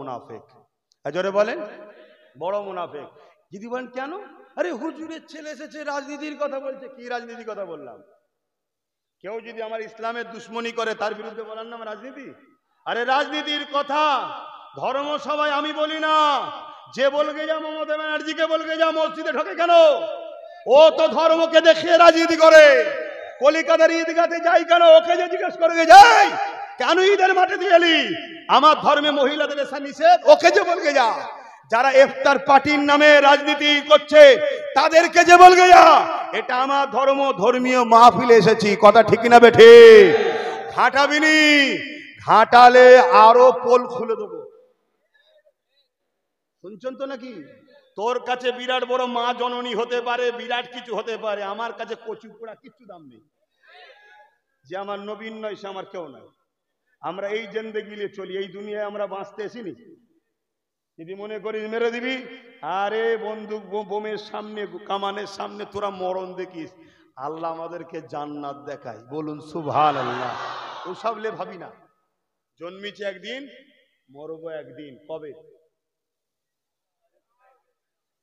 মুনাফিক। জোরে বলেন, বড় মুনাফিক। যদি বলেন কেন? আরে হুজুরের ছেলে এসেছে রাজনীতির কথা বলছে। কি রাজনীতির কথা বললাম? কেউ যদি আমার ইসলামের দুশ্মনী করে তার বিরুদ্ধে বলার নাম রাজনীতি? আরে রাজনীতির কথা ধর্ম সভায় আমি বলি না। যে বলকে যা মমতা ব্যানার্জিকে বলকে যা মসজিদে ঢোকে কেন? ও তো ধর্মকে দেখিয়ে রাজনীতি করে। কলিকাতার ঈদগাতে যাই কেন? ওকে যে জিজ্ঞেস করে যাই কেন ঈদের মাঠে দিয়ে এলি? আমার ধর্মে মহিলাদের এসা নিষেধ, ওকে যে বলকে যা। যারা ইফতার পার্টির নামে রাজনীতি করছে তাদেরকে যে বলকে যা। এটা আমার ধর্ম, ধর্মীয় মাহফিলে এসেছি, কথা ঠিক না বেঠে? ঘাটাবিনি, ঘাটালে আরো পোল খুলে দেবো। শুনছেন তো নাকি? তোর কাছে বিরাট বড় মা জননী হতে পারে, বিরাট কিছু হতে পারে, আমার কাছে কচু পোড়া কিচ্ছু দাম নেই। যে আমার নবীন নয় সে আমার কেউ নয়। আমরা এই জিন্দেগি নিয়ে চলি, এই দুনিয়ায় আমরা বাঁচতে এসিনি। যদি মনে করিস মেরে দিবি, আরে বন্দুক বোমের সামনে, কামানের সামনে তোরা মরণ দেখিস, আল্লাহ আমাদেরকে জান্নাত দেখায়। বলুন সুবহানাল্লাহ। ওসব লে ভাবি না। জন্মিছে একদিন, মরবো একদিন। কবে?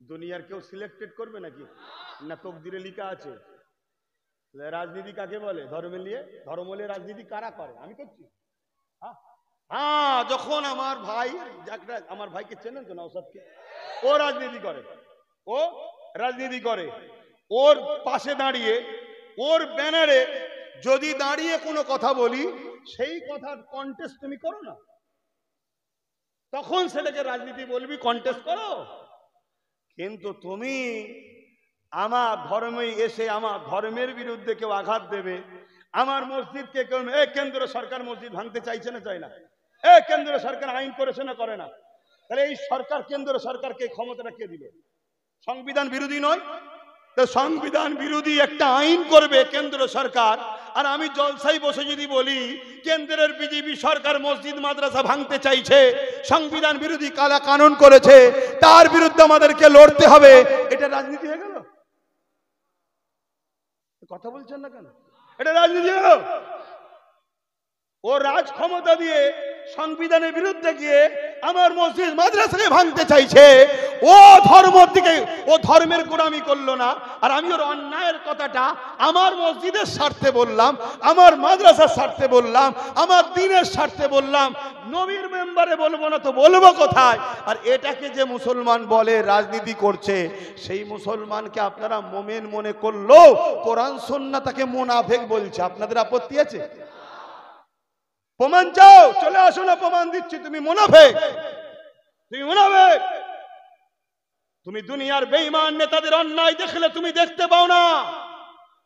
দুনিয়ার কেউ সিলেক্টেড করবে নাকি? না তকদিরে লিখা আছে? রাজনীতি কাকে বলে? ধর্মে নিয়ে, ধর্ম নিয়ে রাজনীতি কারা করে? আমি করছি? হ্যাঁ, যখন আমার ভাই, আমার ভাইকে চেনেন তো নওশাদকে, ও রাজনীতি করে, ও রাজনীতি করে, ওর পাশে দাঁড়িয়ে, ওর ব্যানারে যদি দাঁড়িয়ে কোনো কথা বলি, সেই কথার কন্টেস্ট তুমি করো না, তখন সেটাকে রাজনীতি বলবি, কন্টেস্ট করো। কিন্তু তুমি আমার ধর্মে এসে আমার ধর্মের বিরুদ্ধে কেউ আঘাত দেবে, আমার মসজিদকে কেউ, কেন্দ্র সরকার মসজিদ ভাঙতে চাইছে না চাই না? কেন্দ্র সরকার আইন করেছে না করে না? তাহলে এই সরকার, কেন্দ্র সরকারকে ক্ষমতাটা কে দিল? সংবিধান বিরোধী নয়? তো সংবিধান বিরোধী একটা আইন করবে কেন্দ্র সরকার, আর আমি জলসাই বসে যদি বলি কেন্দ্রের বিজেপি সরকার মসজিদ মাদ্রাসা ভাঙতে চাইছে, সংবিধান বিরোধী কালা কানুন করেছে, তার বিরুদ্ধে আমাদেরকে লড়তে হবে, এটা রাজনীতি হয়ে গেল? কথা বলছেন না কেন? এটা রাজনীতি হলো? ও রাজ ক্ষমতা দিয়ে সংবিধানের বিরুদ্ধে গিয়ে আমার মসজিদ মাদ্রাসাকে ভাঙতে চাইছে, ও ধর্মের দিকে, ও ধর্মের গোলামি করলো না, আর আমি ওর অন্যায়ের কথাটা আমার মসজিদের স্বার্থে বললাম, আমার মাদ্রাসার স্বার্থে বললাম, আমার দ্বীনের স্বার্থে বললাম, নবীর মেম্বারে বলবো না তো বলবো কোথায়? আর এটাকে যে মুসলমান বলে রাজনীতি করছে, সেই মুসলমানকে আপনারা মোমেন মনে করলো, কোরআন সুন্নাহ তাকে মুনাফিক বলছে। আপনাদের আপত্তি আছে? প্রমাণ চাও? চলে আসো না, প্রমাণ দিচ্ছি তুমি মুনাফিক, তুমি মুনাফিক। তুমি দুনিয়ার বেঈমান নেতাদের অন্যায় দেখলে তুমি দেখতে পাও না,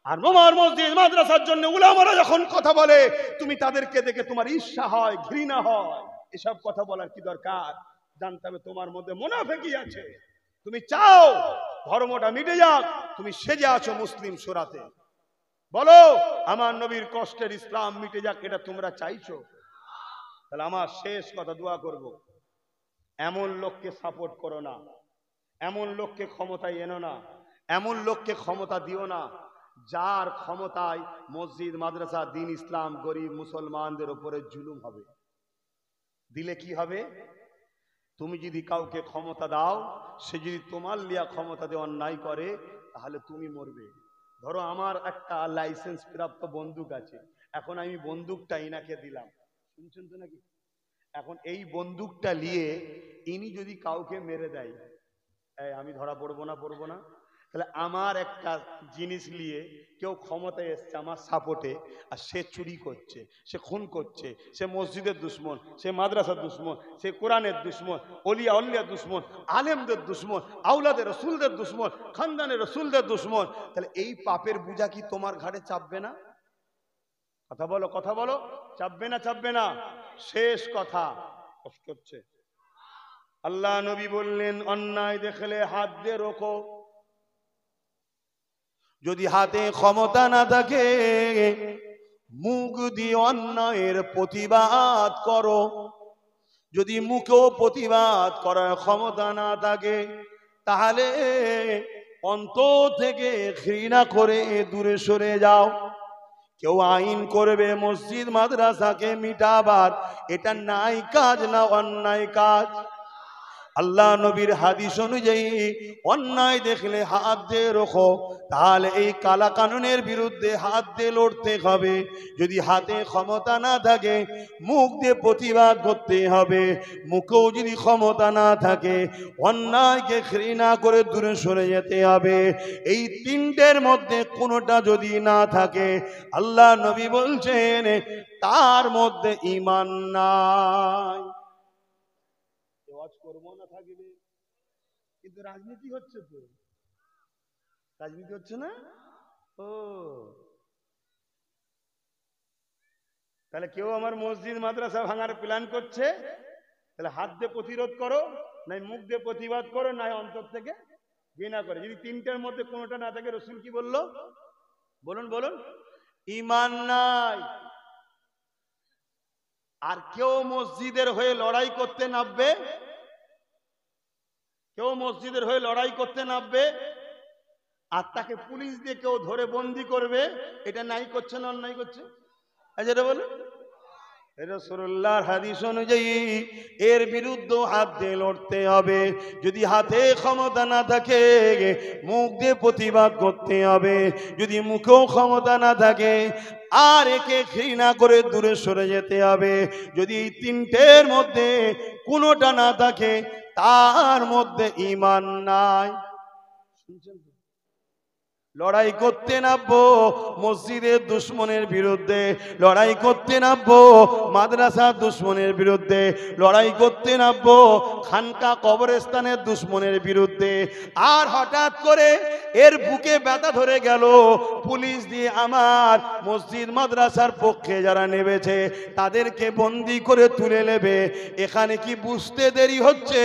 আর আমার মসজিদ মাদ্রাসার জন্য উলামারা যখন কথা বলে তুমি তাদেরকে দেখে তোমার ঈর্ষা হয়, ঘৃণা হয়। এসব কথা বলার কি দরকার? জানতে হবে তোমার মধ্যে মুনাফিকি আছে। তুমি চাও ধর্মটা মিটে যাক, তুমি সেজে আছো মুসলিম সুরাতে। বলো আমার নবীর কষ্টের ইসলাম মিটে যাক, এটা তোমরা চাইছো? তাহলে আমার শেষ কথা, দোয়া করব, এমন লোককে সাপোর্ট করো না, এমন লোককে ক্ষমতায় এনো না, এমন লোককে ক্ষমতা দিও না যার ক্ষমতায় মসজিদ মাদ্রাসা দ্বীন ইসলাম গরিব মুসলমানদের উপরে জুলুম হবে। দিলে কি হবে? তুমি যদি কাউকে ক্ষমতা দাও, সে যদি তোমার লিয়া ক্ষমতা দিয়ে অন্যায় করে, তাহলে তুমি মরবে। ধরো আমার একটা লাইসেন্স প্রাপ্ত বন্দুক আছে, এখন আমি বন্দুকটা ইনাকে দিলাম, শুনছেন তো নাকি? এখন এই বন্দুকটা নিয়ে ইনি যদি কাউকে মেরে দেয়, আমি ধরা পড়বো না? পড়বো না? তাহলে আমার একটা জিনিস নিয়ে কেউ ক্ষমতায় এসছে আমার সাপোর্টে, আর সে চুরি করছে, সে খুন করছে, সে মসজিদের দুশ্মন, সে মাদ্রাসার দুশ্মন, সে কোরআনের দুশ্মন, অলিয়া অলিয়া দুশ্মন, আলেমদের দুশ্মন, আউলাদের রসুলদের দুশ্মন, খানদানের রসুলদের দুশ্মন, তাহলে এই পাপের বোঝা কি তোমার ঘাড়ে চাপবে না? কথা বলো, কথা বলো, চাপবে না? চাপবে না? শেষ কথা, কষ্ট হচ্ছে। আল্লাহ নবী বললেন অন্যায় দেখলে হাত দিয়ে রোকো। যদি হাতে ক্ষমতা না থাকে, মুখ দিয়ে অন্যায়ের প্রতিবাদ করো। যদি মুখেও প্রতিবাদ করার ক্ষমতা না থাকে, তাহলে অন্তর থেকে ঘৃণা করে দূরে সরে যাও। কেউ আইন করবে মসজিদ মাদ্রাসাকে মিটাবার, এটা নাই কাজ না অন্যায় কাজ? আল্লাহ নবীর হাদিস অনুযায়ী অন্যায় দেখলে হাত দিয়ে রোখো, তাহলে এই কালা কানুনের বিরুদ্ধে হাত দিয়ে লড়তে হবে। যদি হাতে ক্ষমতা না থাকে মুখ দিয়ে প্রতিবাদ করতে হবে। মুখেও যদি ক্ষমতা না থাকে অন্যায়কে ঘৃণা করে দূরে সরে যেতে হবে। এই তিনটের মধ্যে কোনোটা যদি না থাকে আল্লাহ নবী বলছেন তার মধ্যে ঈমান নাই। করবো না থাকবে, কিন্তু রাজনীতি হচ্ছে তো, রাজনীতি হচ্ছে না। ও তাহলে কেউ আমার মসজিদ মাদ্রাসা ভাঙার প্ল্যান করছে, তাহলে হাত দিয়ে প্রতিরোধ করো, নাই মুখ দিয়ে প্রতিবাদ করো, নাই অন্তর থেকে ঘৃণা করে। যদি তিনটার মধ্যে কোনোটা না থাকে, রসুল কি বললো বলুন বলুন? ঈমান নাই। আর কেউ মসজিদের হয়ে লড়াই করতে নামবে, কেউ মসজিদের হয়ে লড়াই করতে নামবে আর তাকে পুলিশ দিয়ে কেউ ধরে বন্দি করবে, এটা নাই করছে না অন্যায় করছে? যেটা বলে রাসূলুল্লাহর হাদিস অনুযায়ী এর বিরুদ্ধে হাত দিয়ে লড়তে হবে। যদি হাতে ক্ষমতা না থাকে মুখ দিয়ে প্রতিবাদ করতে হবে। যদি মুখেও ক্ষমতা না থাকে আর একে ঘৃণা করে দূরে সরে যেতে হবে। যদি এই তিনটের মধ্যে কোনোটা না থাকে তার মধ্যে ঈমান নাই। শুনছেন? লড়াই করতে নামবো মসজিদের দুশ্মনের বিরুদ্ধে, লড়াই করতে নামবো মাদ্রাসা দুশ্মনের বিরুদ্ধে, লড়াই করতে নামবো খানকা কবরস্থানের দুশ্মনের বিরুদ্ধে। আর হঠাৎ করে এর বুকে ব্যথা ধরে গেল, পুলিশ দিয়ে আমার মসজিদ মাদ্রাসার পক্ষে যারা নেমেছে তাদেরকে বন্দি করে তুলে নেবে। এখানে কি বুঝতে দেরি হচ্ছে?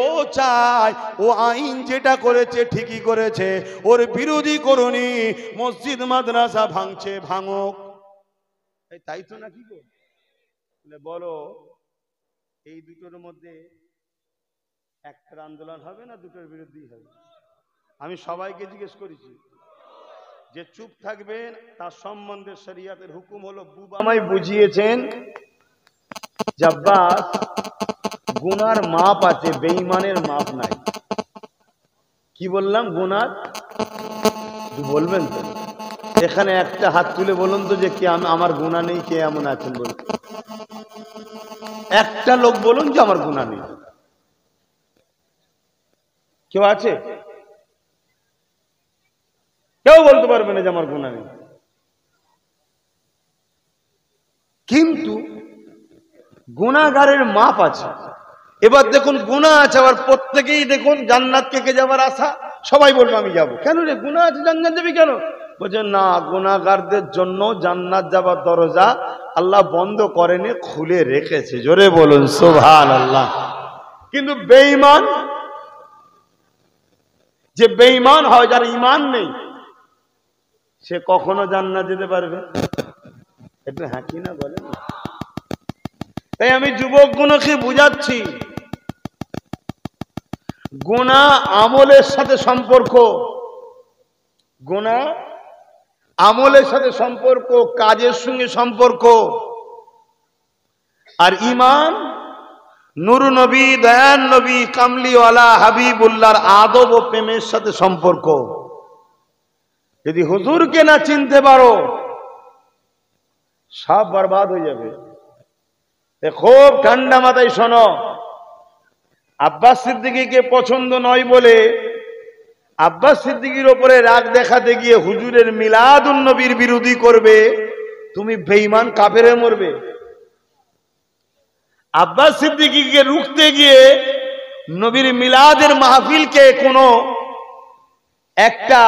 ও চায় ও আইন যেটা করেছে ঠিকই করেছে, ওর বিরোধী করুনি মসজিদ মাদ্রাসা ভাঙছে ভাঙুক, তাই তো নাকি গো? বলো এই দুটোর মধ্যে একটা আন্দোলন হবে না দুটোর বিরুদ্ধেই হবে? আমি সবাইকে জিজ্ঞেস করেছি, যে চুপ থাকবেন তার সম্বন্ধে শরীয়তের হুকুম হলো আমায় বুঝিয়েছেন যে আব্বাস গুনার মাপ আছে, বেঈমানের মাপ নাই। কি বললাম? গুনার বলবেন তো? এখানে একটা হাত তুলে বলুন তো যে কে আমার গুনাহ নেই, কে এমন আছেন বলুন? একটা লোক বলুন যে আমার গুনাহ নেই। কেউ আছে? কেউ বলতে পারবে না যে আমার গুনাহ নেই। কিন্তু গুনাহগারের মাপ আছে। এবার দেখুন গুনাহ আছে, আবার প্রত্যেকেই দেখুন জান্নাত কে যাওয়ার আশা, সবাই বলবে আমি যাব। কেন রে, গুনাহ আছে জান্নাত যাবি কেন? বলছে না, গুনাহগারদের জন্য জান্নাত যাবার দরজা আল্লাহ বন্ধ করেনি, খুলে রেখেছে। জোরে বলুন সুবহানাল্লাহ। কিন্তু বেঈমান, যে বেঈমান হয়, যার ঈমান নেই, সে কখনো জান্নাত যেতে পারবে? একটু হাঁকি না বলেন। তাই আমি যুবকগুলোকে বুঝাচ্ছি, গুনাহ আমলের সাথে সম্পর্ক, গুনাহ আমলের সাথে সম্পর্ক, কাজের সঙ্গে সম্পর্ক। আর ঈমান নূর নবী, দয়ান নবী, কামলিওয়ালা হাবিবুল্লাহর আদব ও প্রেমের সাথে সম্পর্ক। যদি হুজুরকে না চিনতে পারো সব বরবাদ হয়ে যাবে। খুব ঠান্ডা মাথায় শোনো, আব্বাস সিদ্দিকীকে পছন্দ নয় বলে আব্বাস সিদ্দিকীর ওপরে রাগ দেখাতে গিয়ে হুজুরের মিলাদুন নবীর বিরোধী করবে, তুমি বেঈমান কাফেরে মরবে। আব্বাস সিদ্দিকীকে রুখতে গিয়ে নবীর মিলাদের মাহফিলকে কোনো একটা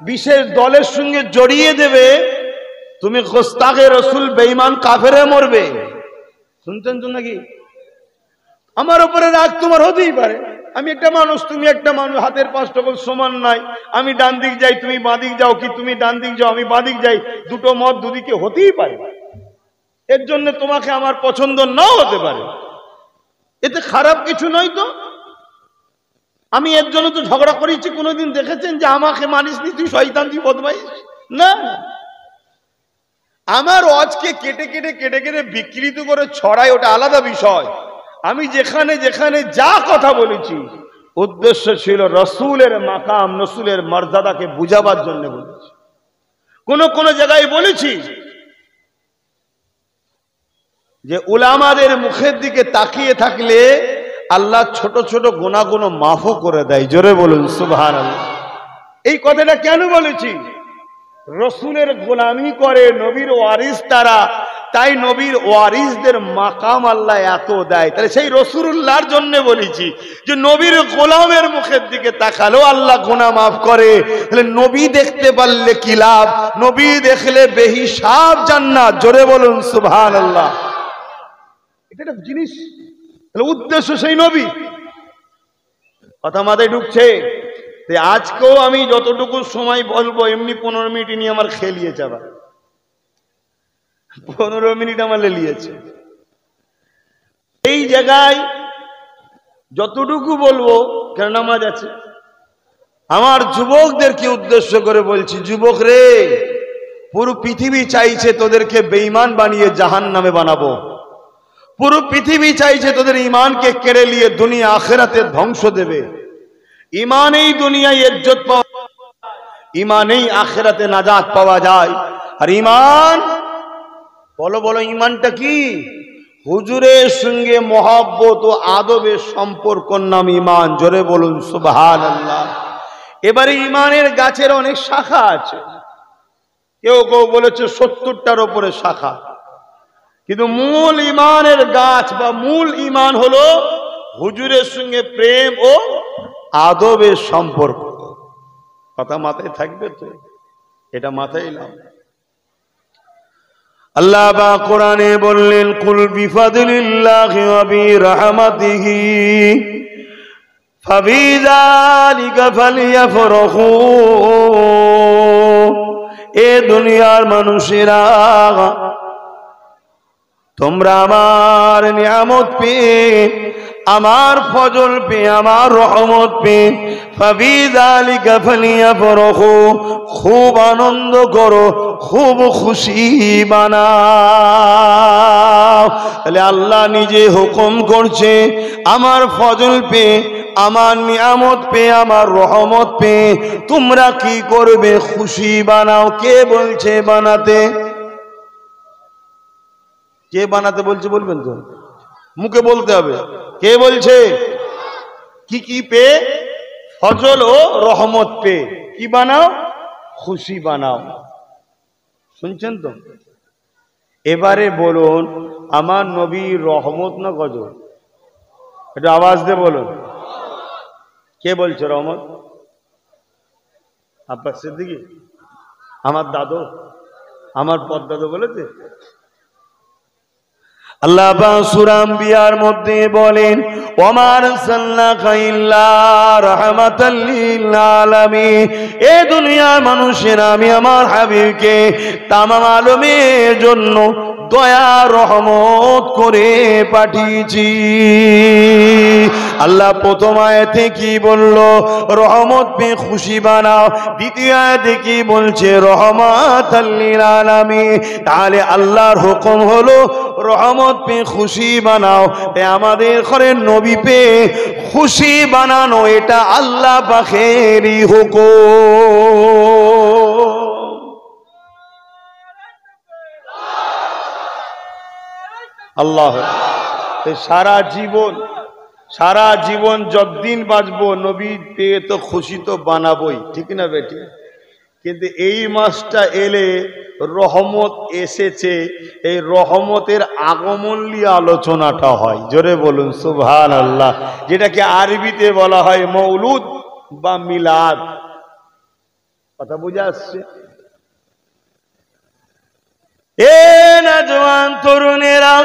বিশেষ দলের সঙ্গে জড়িয়ে দেবে, তুমি গোস্তাখে রসুল বেঈমান কাফেরে মরবে। শুনছেন তো নাকি? আমার উপরে রাগ তোমার হতেই পারে, আমি একটা মানুষ, তুমি একটা মানুষ, হাতের পাঁচটা সমান নাই। আমি ডান দিক যাই, তুমি বাঁ দিক যাও, কি তুমি ডান দিক যাও, আমি বাঁ দিক যাই, দুটো মত দুদিকে হতেই পারে। এর জন্য তোমাকে আমার পছন্দ নাও হতে পারে, এতে খারাপ কিছু নয় তো। আমি এর জন্য তো ঝগড়া করেছি, কোনোদিন দেখেছেন যে আমাকে মানিস নি, তুই শয়তান, তুই বদমাইশ? না, আমার ওয়াজকে কেটে কেটে কেটে কেটে বিকৃত করে ছড়ায়, ওটা আলাদা বিষয়। আমি যেখানে যেখানে যা কথা বলেছি উদ্দেশ্য ছিল রসুলের মাকাম, রসুলের মর্যাদাকে বুঝাবার জন্য বলেছি। কোন কোন জায়গায় বলেছি যে উলামাদের মুখের দিকে তাকিয়ে থাকলে আল্লাহ ছোট ছোট গুনাহগুলো মাফও করে দেয়। জোরে বলুন সুবহানাল্লাহ। এই কথাটা কেন বলেছি? রসুলের গোলামি করে নবীর ওয়ারিস তারা, তাই নবীর ওয়ারিসদের মাকাম আল্লাহ এত দেয়। তাহলে সেই রসুলুল্লাহর জন্য বলেছি যে নবীর গোলামের মুখের দিকে তাকালেও আল্লাহ গুনাহ মাফ করে। তাহলে নবী দেখতে পারলে কি লাভ? নবী দেখলে বেহিসাব জান্নাত। জোরে বলুন সুবহানাল্লাহ। এটা একটা জিনিস, তাহলে উদ্দেশ্য সেই নবী। কথা মাথায় ঢুকছে? আজকেও আমি যতটুকু সময় বলবো এমনি 15 মিনিট নিয়ে আমার খেলিয়েছে, আবার 15 মিনিট আমার লেলিয়েছে। এই জায়গায় যতটুকু বলবো, কেন নামাজ আছে, আমার যুবকদেরকে উদ্দেশ্য করে বলছি, যুবক রে, পুরো পৃথিবী চাইছে তোদেরকে বেঈমান বানিয়ে জাহান্নামে বানাবো। পুরো পৃথিবী চাইছে তোদের ঈমানকে কেড়ে নিয়ে দুনিয়া আখিরাতে ধ্বংস দেবে। ঈমানেই দুনিয়ায় ইজ্জত পাওয়া, ঈমানেই আখিরাতে নাজাত পাওয়া যায়। আর ঈমান, বলো বলো ঈমানটা কি? হুজুরের সঙ্গে মহব্বত ও আদবের সম্পর্কর নাম ঈমান। জোরে বলুন সুবহানাল্লাহ। এবারে ঈমানের গাছের অনেক শাখা আছে। কেউ কেউ বলেছে 70টার উপরে শাখা, কিন্তু মূল ঈমানের গাছ বা মূল ঈমান হলো হুজুরের সঙ্গে প্রেম ও আদবের সম্পর্ক। কথা মাথায় থাকবে তো? এটা মাথায় এলাম। আল্লাহ বা কোরআনে বললেন, কুল বিফাদলিল্লাহি ওয়া বিরহমাতিহি ফাবিযালিকা ফালইফরাহু। এ দুনিয়ার মানুষেরা, তোমরা আমার নিয়ামত পেয়ে, আমার ফজল পেয়ে, আমার রহমত পেয়ে ফাবিযালিকা ফালইফরাহু, খুব আনন্দ করো, খুব খুশি বানাও। তাহলে আল্লাহ নিজে হুকুম করছে, আমার ফজল পেয়ে, আমার নিয়ামত পেয়ে, আমার রহমত পেয়ে তোমরা কি করবে? খুশি বানাও। কে বলছে বানাতে? কে বানাতে বলছে বলবেন তো? মুখে বলতে হবে। কে বলছে? কি কি পেয়ে? ফজল ও রহমত পেয়ে কি বানাও? খুশি বানাও। শুনছেন তো? এবারে বলুন, আমার নবী রহমত না গজব? একটু আওয়াজ দিয়ে বলুন। কে বলছে রহমত? আব্বাস সিদ্দিকী, আমার দাদু, আমার পদ্দাদু বলেছে? আল্লাহ পাক সূরা আম্বিয়ার মধ্যে বলেন, ওমা আরসালনাকা ইল্লা রাহমাতাল লিল আলামিন। এ দুনিয়ার মানুষেরা, আমি আমার হাবিবকে তামাম আলমের জন্য দয়া রহমত করে পাঠিয়েছি। আল্লাহ প্রথম আয়াতে কি বলল? রহমত পেয়ে খুশি বানাও। দ্বিতীয় আয়াতে কি বলছে? রহমাতাল লিল আলামিন। তাহলে আল্লাহর হুকুম হলো রহমত পেয়ে খুশি বানাও। আমাদের ঘরে নবী পেয়ে খুশি বানানো, এটা আল্লাহ পাকেরই হুকুম। আল্লাহ সারা জীবন যতদিন বাঁচবো নবী পেয়ে তো খুশি তো বানাবোই, ঠিক না বেটি? কিন্তু এই মাসটা এলে রহমত এসেছে, এই রহমতের আগমন নিয়ে আলোচনাটা হয়। জোরে বলুন সুবহানাল্লাহ। যেটাকে আরবিতে বলা হয় মৌলুদ বা মিলাদ। কথা বুঝে আসছে? এ নওজওয়ান তরুণেরা,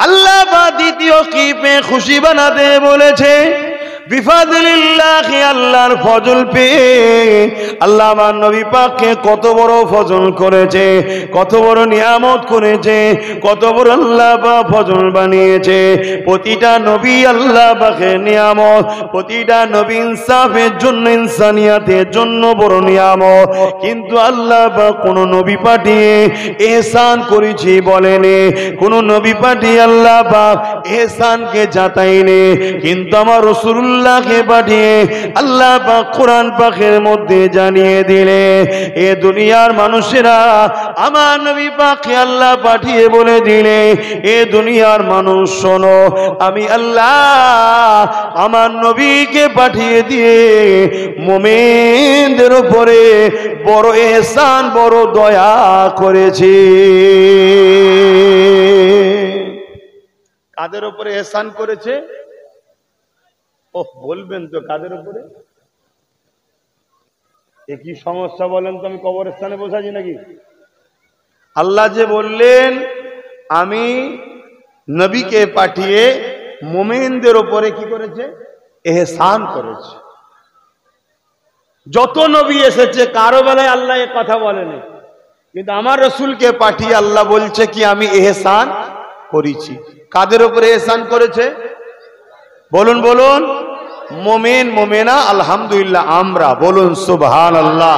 আল্লাহ বা দ্বিতীয় কি পেয়ে খুশি বানাতে বলেছে? বিফাদিলিল্লাহি আল্লাহর ফজল পেয়ে আল্লাহ আমার নবী পাককে কত বড় ফজল করেছে, কত বড় নিয়ামত করেছে, কত বড় আল্লাহ পাক ফজল বানিয়েছে। প্রতিটা নবী আল্লাহ পাকের নিয়ামত, প্রতিটা নবী ইনসাফের জন্য, ইনসানিয়াতের জন্য বড় নিয়ামত। কিন্তু আল্লাহ পাক কোন নবী পাঠিয়ে ইহসান করেছি বলেনি, কোন নবী পাঠিয়ে আল্লাহ পাক ইহসানকে জাতাইনি। কিন্তু আমার রাসূলুল্লাহকে পাঠিয়ে আল্লাহ পাক কোরআন পাকের মধ্যে জানিয়ে দিলে, এ দুনিয়ার মানুষেরা আমার নবী পাককে আল্লাহ পাঠিয়ে বলে দিলে, এ দুনিয়ার মানুষ শোনো, আমি আল্লাহ আমার নবীকে পাঠিয়ে দিয়ে মুমিনদের উপরে বড় ইহসান, বড় দয়া করেছি। কাদের উপরে ইহসান করেছে? ওহ, বলবেন তো কাদের উপরে? এ কি সমস্যা বলেন তো? আমি কবরস্থানে বসাছি নাকি? আল্লাহ যে বললেন আমি নবীকে পাঠিয়ে মুমিনদের উপরে কি করেছে? ইহসান করেছে। যত নবী এসেছে কারো বেলায় আল্লাহ এ কথা বলেনি, কিন্তু আমার রাসূলকে পাঠিয়ে আল্লাহ বলছে কি আমি ইহসান করেছি। কাদের উপরে ইহসান করেছে? বলুন বলুন। মুমিন মুমিনা আলহামদুলিল্লাহ আমরা, বলুন সুবহানাল্লাহ।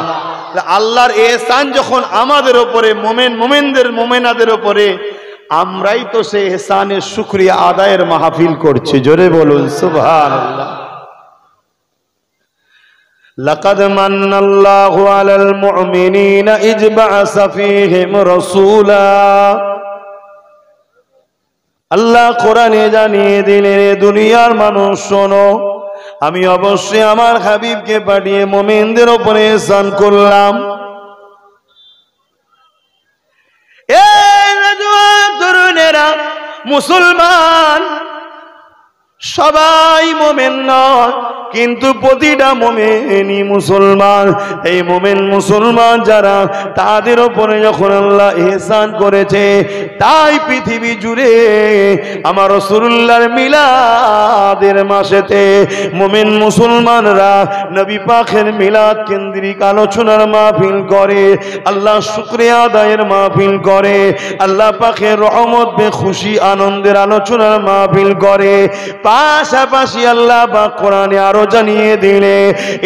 আল্লাহর ইহসান যখন আমাদের উপরে, মুমিন মুমিনদের মুমিনাদের উপরে, আমরাই তো সেই ইহসানের শুকরিয়া আদায়ের মাহফিল করছি। জোরে বলুন সুবহানাল্লাহ। লাকাদ মান্নাল্লাহু আলাল মুমিনিনা ইয বা'আসা ফীহিম রাসূলা। আল্লাহ কোরআনে জানিয়ে দিলেন, দুনিয়ার মানুষ শোনো, আমি অবশ্যই আমার হাবিবকে পাঠিয়ে মুমিনদের উপরে ইহসান করলাম। এই নওজোয়ান তরুণেরা, মুসলমান সবাই মুমিন নয়, কিন্তু প্রতিটা মুমিনই মুসলমান। এই মুমিন মুসলমান যারা, তাদের উপরে যখন আল্লাহ ইহসান করেছে, তাই পৃথিবী জুড়ে আমার রাসূলুল্লাহর মিলাদের মাসেতে মুমিন মুসলমানরা নবী পাকের মিলাদ কেন্দ্রিক আলোচনার মাহফিল করে, আল্লাহ শুকরিয়া আদায়ের মাহফিল করে, আল্লাহ পাকের রহমত বে খুশি আনন্দের আলোচনার মাহফিল করে। পাশাপাশি আল্লাহ পাক কোরআনে আরো জানিয়ে দিলে,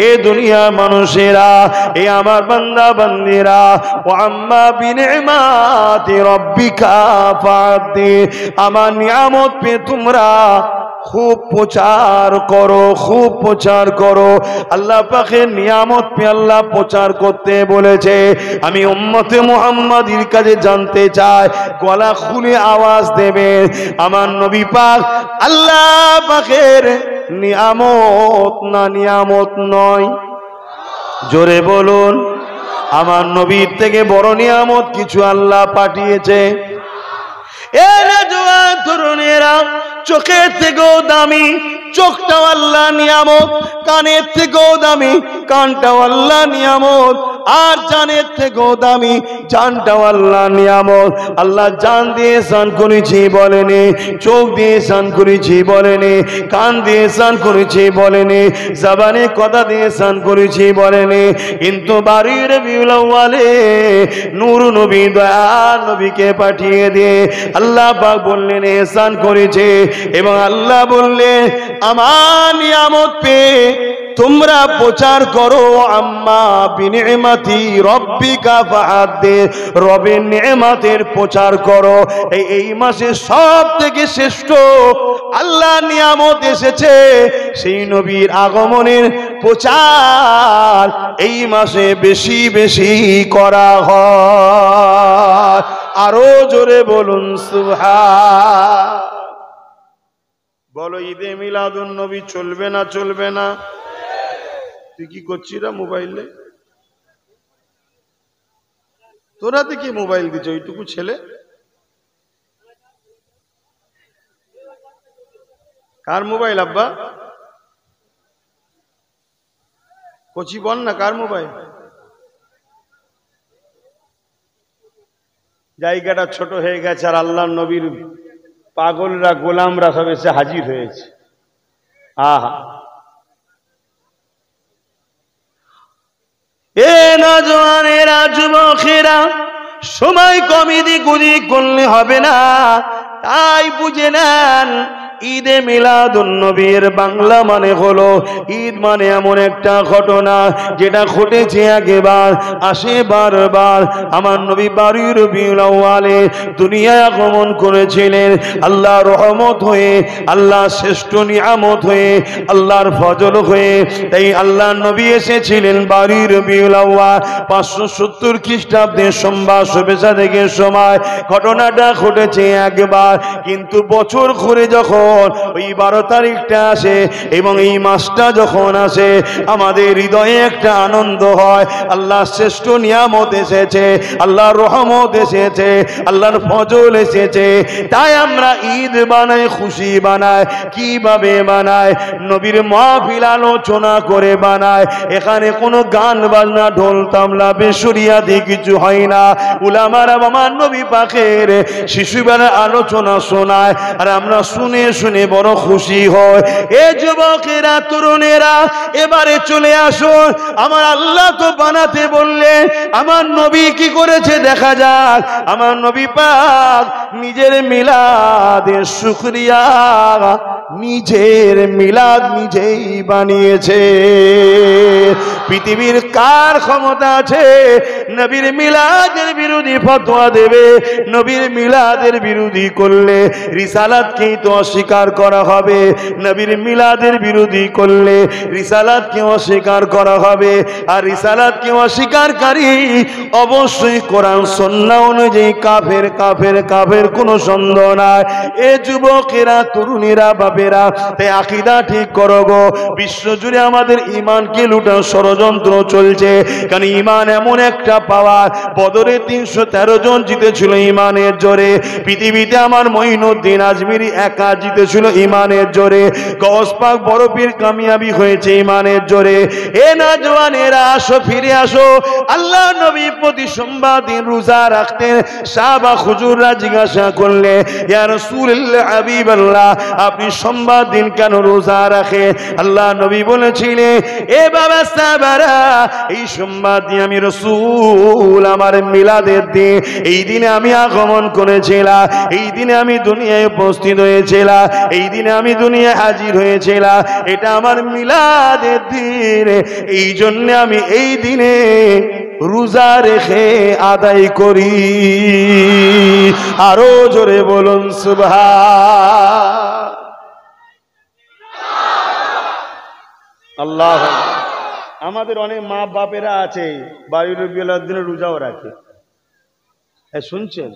এ দুনিয়া মানুষেরা, এ আমার বান্দা বান্দিরা, ওয়া আম্মা বিনিমাতি রাব্বিকা ফাহাদ্দিস, আমার নিয়ামত পে তোমরা খুব প্রচার করো, খুব প্রচার করো। আল্লাহ পাকের নিয়ামত পে আল্লাহ প্রচার করতে বলেছে। আমি উম্মতে মুহাম্মাদির কাছে জানতে চাই, গলা খুলে আওয়াজ দেবে, আমার নবী পাক আল্লাহ পাকের নিয়ামত না নিয়ামত নয়? জোরে বলুন। আমার নবীর থেকে বড় নিয়ামত কিছু আল্লাহ পাঠিয়েছে। এরা জওয়ান তরুণেরা, চোখের থেকেও দামি চোখটাও আল্লাহ নিয়ামত, কানের থেকেও দামি কানটাও আল্লাহ নিয়ামত, আর জানের থেকেও দামি জানটাও আল্লাহ নিয়ামত। আল্লাহ জান দিয়ে ইহসান করেছি বলেনি, চোখ দিয়ে ইহসান করেছি বলেনি, কান দিয়ে ইহসান করেছি বলেনি, জবানে কথা দিয়ে ইহসান করেছি বলেনি। কিন্তু বাড়ির রবিউল আউয়ালে নূর নবী, দয়ার নবীকে পাঠিয়ে দিয়ে আল্লাহ পাক বললেন ইহসান করেছে। এবং আল্লাহ বললেন আমার নিয়ামত পেয়ে তোমরা প্রচার করো, আম্মা বিনিমাতি রব্বিকা ফাহাদ্দিস, রবের নিয়ামতের প্রচার করো। এই মাসে সব থেকে শ্রেষ্ঠ আল্লাহ নিয়ামত এসেছে, সেই নবীর আগমনের প্রচার এই মাসে বেশি বেশি করা হয়। আরো জোরে বলুন সুবহান। বলো ঈদে মিলাদুন নবী চলবে না চলবে না? তুই কি করছিস মোবাইলে? তোরা তো কি মোবাইল দিচ্ছ ওইটুকু ছেলে? কার মোবাইল আব্বা? কচি বল না, কার মোবাইল? জায়গাটা ছোট হয়ে গেছে, আর আল্লাহর নবীর পাগলরা গোলামরা সব এসে হাজির হয়েছে। আহা, এ নওজওয়ানেরা, যুবকেরা, সময় কমিদি গুলি করলে হবে না, তাই বুঝে নেন ঈদে মিলাদুন্নবীর বাংলা মানে হলো ঈদ মানে এমন একটা ঘটনা যেটা ঘটেছে একবার, আসে বারবার। আমার নবী 12 রবিউল আউয়ালে দুনিয়ায় আগমন করেছিলেন আল্লাহর রহমত হয়ে, আল্লাহর শ্রেষ্ঠ নিয়ামত হয়ে, আল্লাহর ফজল হয়ে। তাই আল্লাহর নবী এসেছিলেন 12 রবিউল আউয়াল 570 খ্রিস্টাব্দের সোমবার শুভেচ্ছা থেকে সময়। ঘটনাটা ঘটেছে একবার, কিন্তু বছর ঘুরে যখন ওই 12 তারিখটা আসে এবং এই মাসটা যখন আসে, আমাদের হৃদয়ে একটা আনন্দ হয়। আল্লাহর শ্রেষ্ঠ নিয়ামত এসেছে, আল্লাহর রহমত এসেছে, আল্লাহর ফজল এসেছে। তাই আমরা ঈদ বানাই, খুশি বানাই। কিভাবে বানায়? নবীর মাহফিল আলোচনা করে বানায়। এখানে কোনো গান বাজনা, ঢোল তাবলা, বেসুরিয়াদি কিছু হয় না। উলামারা আমার নবী পাকের শিশুবেলার আলোচনা শোনায়, আর আমরা শুনে শুনে বড় খুশি হয়। এ যুবকেরা, তরুণেরা, এবারে চলে আসুন। আমার আল্লাহ তো বানাতে বললে, আমার নবী কি করেছে দেখা যাক। আমার নবী পাক নিজের মিলাদের শুকরিয়া, নিজের মিলাদ নিজেই বানিয়েছে। পৃথিবীর কার ক্ষমতা আছে নবীর মিলাদের বিরোধী ফতোয়া দেবে? নবীর মিলাদের বিরোধী করলে রিসালাতকেই তো অস্বীকার করা হবে। নবীর মিলাদের বিরোধী করলে রিসালাতকে অস্বীকার করা হবে। আর রিসালাতকে অস্বীকারী অবশ্যই কোরআন সুন্নাহ অনুযায়ী কাফের, কাফের, কাফের, কোনো সন্দেহ নাই। এ যুবকেরা, তরুণীরা, বাপেরা, তাই আকীদা ঠিক করো গো। বিশ্বজুড়ে আমাদের ঈমানকে লুটার ষড়যন্ত্র চলছে। কারণ ঈমান এমন একটা পাওয়ার, বদরে 313 জন জিতেছিল ঈমানের জোরে। পৃথিবীতে আমার মঈনুদ্দিন আজমিরি একা জিতেছিল ঈমানের জোরে। গওস পাক বড় পীর কামিয়াবি হয়েছে ঈমানের জোরে। এ নওজওয়ানেরা, আসো, ফিরে আসো। আল্লাহ নবী প্রতি সোমবার দিন রোজা রাখতেন। সাহাবা হুজুররা জিজ্ঞাসা করলে, ইয়া রাসূলুল্লাহ, হাবিবাল্লাহ, আপনি সোমবার দিন কেন রোজা রাখেন? আল্লাহ নবী বলেছিলেন, এ বাবা সাহাবারা, এই সোমবার দিন আমি রাসূল, আমার মিলাদের দিন, এই দিনে আমি আগমন করেছিলাম, এই দিনে আমি দুনিয়ায় উপস্থিত হয়েছিলাম, এই দিনে আমি দুনিয়ায় হাজির হয়েছিলাম। এটা আমার মিলাদের দিন, এই জন্য আমি এই দিনে রোজা রেখে আদায় করি। আরো জোরে বলুন সুবহান আল্লাহ। আমাদের অনেক মা বাপেরা আছে 12 রবিউল আউয়াল দিনে রোজাও রাখে। শুনছেন?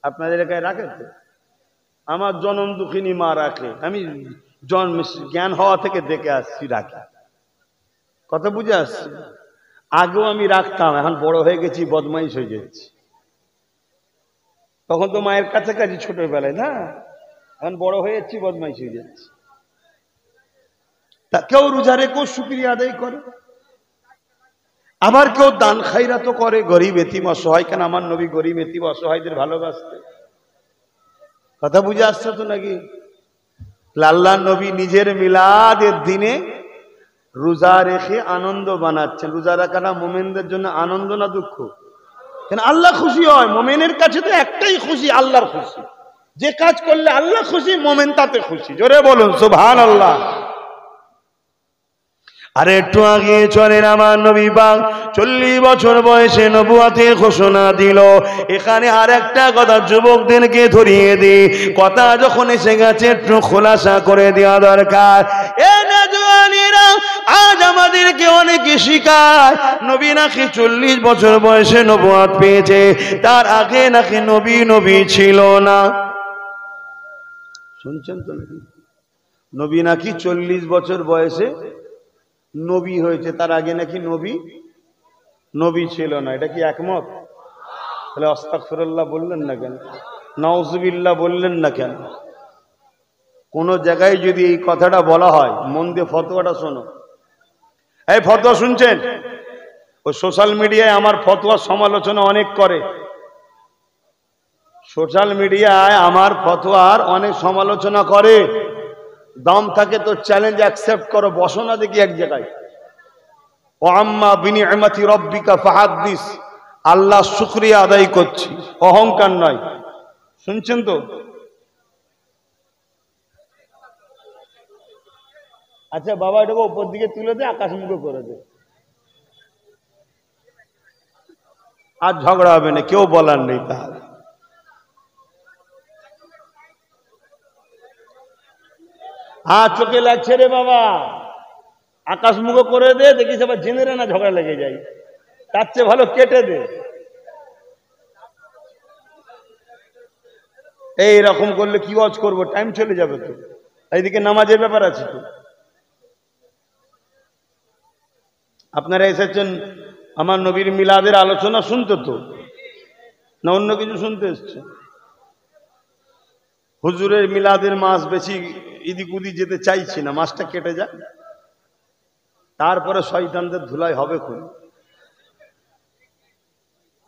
আপনাদের এলাকায় রাখে তো? আমার জনম দুঃখিনী মা রাখে। আমি জ্ঞান হওয়া থেকে দেখে আসছি রাখে। কথা বুঝে আসছি? আগেও আমি রাখতাম, এখন বড় হয়ে গেছি, বদমাইশ হয়ে যাচ্ছি। তখন তো মায়ের কাছাকাছি ছোটবেলায়, না, এখন বড় হয়ে যাচ্ছি, বদমাইশ হয়ে যাচ্ছি। তা কেউ রোজা রেখেও শুকরিয়া আদায় করে, আবার কেউ দান খায়রাত করে, গরিব এতিম অসহায়। কেন? আমার নবী গরিব এতিম অসহায়দের ভালোবাসতে। কথা বুঝে আসছে তো নাকি? আল্লাহর নবী নিজের মিলাদের দিনে রোজা রেখে আনন্দ বানাচ্ছেন। রোজা রাখাটা মুমিনদের জন্য আনন্দ না দুঃখ? কেন? আল্লাহ খুশি হয়। মুমিনের কাছে তো একটাই খুশি, আল্লাহর খুশি। যে কাজ করলে আল্লাহ খুশি, মুমিন তাতে খুশি। জোরে বলুন সুবহানাল্লাহ। আর একটু আগে চলেন, আমার নবী পাক 40 বছর বয়সে নবুয়তের ঘোষণা দিল। এখানে আর একটা কথা যুবকদেরকে ধরিয়ে দিই, কথা যখন এসে গেছে একটু খোলাসা করে দেওয়া দরকার। এ নওজওয়ানেরা, আজ আমাদেরকে অনেকে শিখায় নবী নাকি 40 বছর বয়সে নবুয়ত পেয়েছে, তার আগে নাকি নবী ছিল না। শুনছেন তো নাকি? নবী নাকি 40 বছর বয়সে নবী হয়েছে, তার আগে নাকি নবী ছিল না। এটা কি একমত? তাহলে আস্তাগফিরুল্লাহ বললেন না কেন? নাউজুবিল্লাহ বললেন না কেন? কোন জায়গায় যদি এই কথাটা বলা হয়, মন দিয়ে ফতোয়াটা শোনো। এই ফতোয়া শুনছেন? ওই সোশ্যাল মিডিয়ায় আমার ফতোয়ার সমালোচনা অনেক করে। সোশ্যাল মিডিয়ায় আমার ফতোয়ার অনেক সমালোচনা করে। দাম থাকে তো চ্যালেঞ্জ অ্যাকসেপ্ট করো, বসো না দেখি এক জায়গায়। ও আম্মা বিনিআমাতি রাব্বিকা ফাহাদ্দিস, আল্লাহ শুকরিয়া আদায় করছি, অহংকার নয়। শুনছেন তো? আচ্ছা বাবা, এটাকে উপর দিকে তুলে দে, আকাশমুখো করে দে, আর ঝগড়া হবে না, কেউ বলার নেই। তাহলে চোখে লাগছে রে বাবা, আকাশমুখো করে দে, দেখিস আবার জেনে না ঝগড়া লেগে যায়, তার চেয়ে ভালো কেটে দে। এইরকম করলে কি ওয়াজ করবো, টাইম চলে যাবে তো, এইদিকে নামাজের ব্যাপার আছে তো। আপনারা এসেছেন আমার নবীর মিলাদের আলোচনা শুনতে তো, না অন্য কিছু শুনতে এসছে? হুজুরের মিলাদের মাস বেশি ইদিক উদি যেতে চাইছি না, মাসটা কেটে যাক, তারপরে শয়তানদের ধুলাই হবে খুন।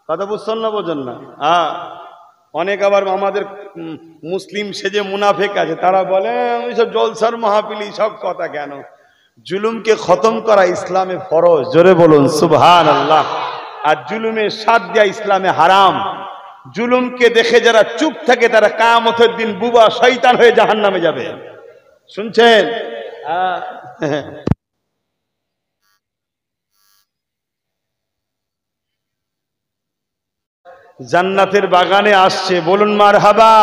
কথা বুঝছেন না, বোঝেন না? অনেক আবার আমাদের মুসলিম সেজে মুনাফেক আছে, তারা বলে আমি সব জলসার মাহফিলি, সব কথা কেন? জুলুমকে খতম করা ইসলামে ফরজ, জোরে বলুন সুবহানাল্লাহ। আর জুলুমের সাথ দেয়া ইসলামে হারাম। জুলুমকে দেখে যারা চুপ থাকে তারা কিয়ামতের দিন বুবা শয়তান হয়ে জাহান্নামে যাবে। শুনছেন? জান্নাতের বাগানে আসছে, বলুন মারহাবা,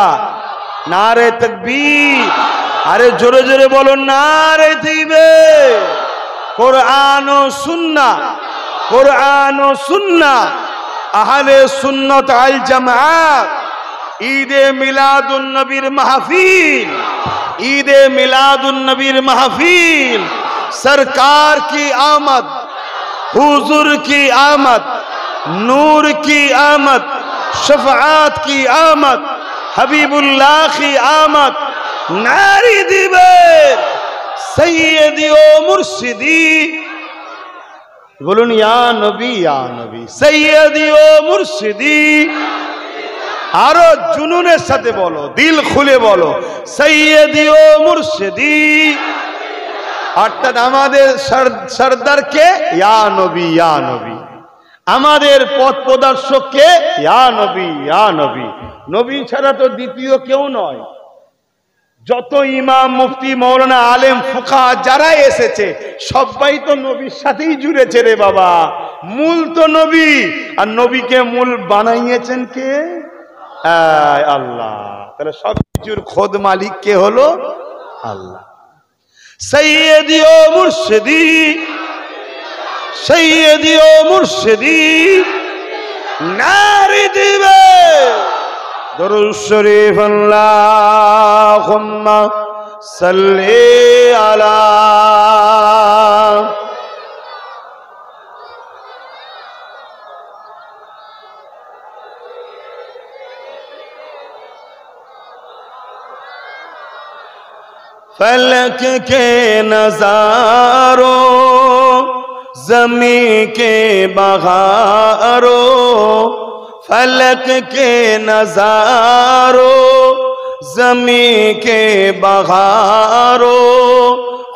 নারে তাকবীর, আরে জোরে জোরে বলুন নারে তাকবীর। কোরআন ও সুন্নাহ, কোরআন ও সুন্নাহ, আহলে সুন্নাত আল জামাত, ঈদে মিলাদুন নবীর মাহফিল, ঈদে মিলাদুন নবীর মাহফিল, सरकार की आमद, हुजूर की आमद, नूर की आमद, शफाअत की आमद, हबीबुल्लाह की आमद, नारी दिबे सैयदी ओ मुर्शिदी, बोलून या नबी सैयदी ओ मुर्शिदी, आरो जुनूনের সাথে বলো, দিল খুলে বলো, সৈয়দি ও মুর্শিদি। অর্থাৎ আমাদের সরদারকে ইয়া নবী, ইয়া নবী, আমাদের পথ প্রদর্শককে ইয়া নবী, ইয়া নবী। নবী ছাড়া তো দ্বিতীয় কেউ নয়। যত ইমাম, মুফতি, মৌলানা, আলেম, ফুকাহা যারা এসেছে সবাই তো নবীর সাথেই জুড়েছে রে বাবা। মূল তো নবী, আর নবীকে মূল বানাইয়েছেন কে? আল্লাহ। তাহলে সবকিছুর খোদ মালিক কে হলো? আল্লাহ। সৈয়দি ও মুর্শিদি, সৈয়দি ও মুর্শিদি, নারী দিবে দরুদ শরীফ, আল্লাহুম্মা সাল্লি আলা। फलक के नजारों, ज़मीं के बहारों, फलक के नजारों, ज़मीं के बहारों,